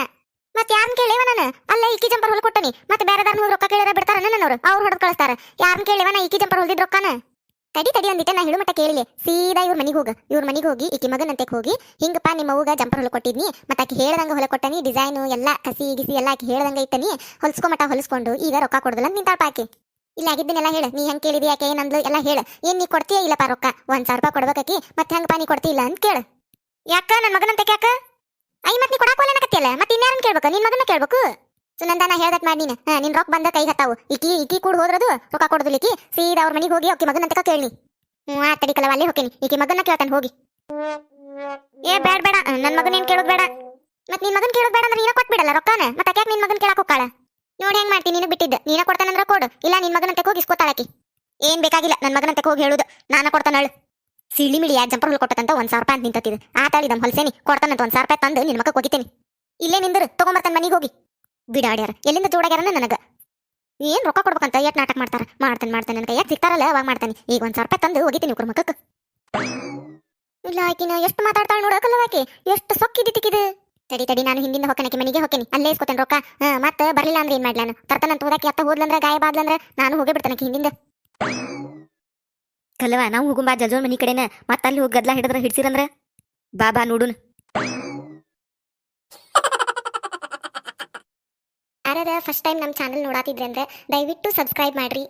ಮತ್ತೆ ಯಾರನ್ನ ಕೇಳಿವ ನಾನು ಅಲ್ಲ ಈಕಿ ಜಂಪರ್ ಹೊಲ್ ಕೊಟ್ಟನಿ ಮತ್ತೆ ಬೇರೆದಾರನ್ನ ರೊಕ್ಕ ಕೇಳಿರ ಬಿಡ್ತಾರ ನನ್ನವ್ರು ಅವ್ರು ಹೊಡೆದ್ ಕಳಿಸ್ತಾರ ಯಾರನ್ನ ಕೇಳಿವ ನಾ ಈಕಿ ಜಂಪರ್ ಹೊಲ್ದಿದ್ ರೊಕ್ಕನ ತಡಿ ಅಂದಿಟ್ಟೆ ನಾ ಹೇಳು ಮಟ್ಟ ಕೇಳಿಲಿ ಸೀದಾ ಇವ್ರ ಮನಿಗೆ ಹೋಗಿ ಈಕಿ ಮಗನಂತೆ ಹೋಗಿ ಹಿಂಗಪ್ಪ ನಿಮ್ಮ ಅವ್ವಗ ಜಂಪರ್ ಹೊಲ ಕೊಟ್ಟಿದ್ನಿ ಮತ್ತೆ ಆಕಿ ಹೇಳ್ದಂಗ ಹೊಲ ಕೊಟ್ಟನಿ ಡಿಸೈನು ಎಲ್ಲ ಕಸಿ ಗಿಸಿ ಎಲ್ಲ ಆಕಿ ಹೇಳ್ದಂಗ ಇಟ್ಟನಿ ಹೊಲ್ಸ್ಕೊ ಮಟ್ಟ ಹೊಲಿಸ್ಕೊಂಡು ಈಗ ರೊಕ್ಕ ಕೊಡೋದಿಲ್ಲ ಅಂತ ನಿಂತಾಳ ಆಕಿ ಇಲ್ಲ ಆಗಿದ್ದನ್ನೆಲ್ಲ ಹೇಳು ನೀ ಹೆಂಗ್ ಕೇಳಿದಿ ಯಾಕೆ ಏನಂದ್ಲು ಎಲ್ಲ ಹೇಳು ಏನ್ ನೀ ಕೊಡ್ತೀಯ ಇಲ್ಲಪ್ಪ ರೊಕ್ಕ 1,000 ರೂಪಾಯಿ ಕೊಡ್ಬೇಕಾಕಿ ಮತ್ತೆ ಹೆಂಗಪ್ಪ ನೀ ಕೊಡ್ತಿಲ್ಲ ಅಂತ ಕೇಳು ಯಾಕ ನನ್ನ ಮಗನಂತೆ ಯಾಕ ಐ ಮತ್ ನೀ ಕೊಡಾಕೋಲ್ಲ ಅನ್ನಕತ್ತಿಯಲ್ಲ ಮತ್ತೆ ಇನ್ಯಾರನ್ನ ಕೇಳ್ಬೇಕು ನಿನ್ ಮಗನ ಕೇಳ್ಬೇಕು ಸುನಂದ ನಾ ಹೇಳ್ದಟ್ ಮಾಡಿ ನಿನ್ ರೊಕ್ಕ ಬಂದ ಕೈ ಹತ್ತಾವು ಈಕಿ ಕೂಡ ಹೋದ್ರದು ರೊಕ್ಕ ಕೊಡೋದಿಲ್ಲಿಕಿ ಸೀದಾ ಅವ್ರ ಮನಿಗೆ ಹೋಗಿ ಆಕಿ ಮಗನಂತ ಕೇಳಿ ತಡಿ ಕಲವ ಅಲ್ಲೇ ಹೋಗ್ತೀನಿ ಈಕಿ ಮಗನ ಕೇಳ್ತಾನೆ ಹೋಗಿ ಏ ಬೇಡ ನನ್ನ ಮಗನ ಏನ್ ಕೇಳೋದ್ ಬೇಡ ಮತ್ ನಿನ್ ಮಗನ್ ಕೇಳೋದ್ ಬೇಡ ಅಂದ್ರೆ ನೀನ ಕೊಟ್ಬಿಡಲ್ಲ ರೊಕ್ಕನ ಮತ್ತೆ ಯಾಕೆ ನಿನ್ ಮಗನ್ ಕೇಳಕ್ ಹೋಗ್ಕಾಳ ನೋಡಿ ಹೆಂಗ್ ಮಾಡ್ತೀನಿ ನೀನು ಬಿಟ್ಟಿದ್ದ ನೀನ ಕೊಡ್ತಾನಂದ್ರ ಕೊಡು ಇಲ್ಲ ನಿನ್ ಮಗನಂತೆ ಹೋಗಿ ಇಸ್ಕೋತಾಳಕಿ ಏನ್ ಬೇಕಾಗಿಲ್ಲ ನನ್ನ ಮಗನಂತೆ ಹೋಗಿ ಹೇಳುದು ನಾನ ಕೊಡ್ತಾನಳು ಸಿಳಿ ಮಿಳಿ ಯಾಕೆ ಜಂಪರ್ ಹೊಲ್ ಕೊಟ್ಟಂತ 1,000 ರೂಪಾಯಿ ಅಂತ ನಿಂತಿದ್ದು ಆತಾಳಿದಮ್ ಹೊಲ್ಸೇನಿ ಕೊಡ್ತಾನಂತ 1,000 ರೂಪಾಯಿ ತಂದು ನಿನ್ ಮಕ್ಕ ಹೋಗಿತೇನಿ ಇಲ್ಲೇ ನಿಂದರು ತಗೊಂಬರ್ತಾನೆ ಮನಿಗೆ ಹೋಗಿ ಬಿಡಾಡ್ಯಾರ ಎಲ್ಲಿಂದ ಜೋಡಾಗ್ಯಾರ ನನಗ ಏನ್ ರೊಕ್ಕ ಕೊಡ್ಬೇಕಂತ ಎಟ್ ನಾಟಕ ಮಾಡ್ತಾನೆ ನನ್ನ ಕೈಯಾಗ ಸಿಗ್ತಾರಲ್ಲ ಅವಾಗ ಮಾಡ್ತಾನೆ ಈಗ 1,000 ರೂಪಾಯಿ ತಂದು ಹೋಗಿತೀನಿ ಇವ್ರ ಮಕ್ಕಕ್ಕೆ ಇಲ್ಲ ಆಕಿನ ಎಷ್ಟು ಮಾತಾಡ್ತಾಳ ನೋಡಕಲ್ಲ ಆಕಿ ಎಷ್ಟು ಸೊಕ್ಕಿದಿಕ್ಕಿದು ತಡಿ ನಾನು ಹಿಂದಿಂದ ಹೊಕ್ಕನಕ್ಕೆ ಮನೆಗೆ ಹೊಕ್ಕೇನಿ ಅಲ್ಲೇ ಇಸ್ಕೊತೇನೆ ರೊಕ್ಕ ಮತ್ತೆ ಬರ್ಲಿಲ್ಲ ಅಂದ್ರೆ ಏನ್ ಮಾಡ್ಲಾನು ತರ್ತಾನಂತ ಹೋದಾಕಿ ಅತ್ತ ಹೋದ್ಲಂದ್ರೆ ಗಾಯ ಬಾದ್ಲಂದ್ರೆ ನಾನು ಹೋಗೇ ಬಿಡ್ತಾನಕ್ಕೆ ಹಿಂದಿಂದ ಕಲ್ಲವ ನಾವು ಹೋಗುಂಬಾ ಜಲ್ಜೋನ್ ಮನಿ ಕಡೆನ ಮತ್ತೆ ಅಲ್ಲಿ ಹೋಗಿ ಗದ್ಲ ಹಿಡಿದ್ರ ಹಿಡ್ಸಿರಂದ್ರ ಬಾ ನೋಡುನ್ ಯಾರ ಫಸ್ಟ್ ಟೈಮ್ ನಮ್ಮ ಚಾನಲ್ ನೋಡಾತಿದ್ರೆ ಅಂದ್ರೆ ದಯವಿಟ್ಟು ಸಬ್ಸ್ಕ್ರೈಬ್ ಮಾಡ್ರಿ.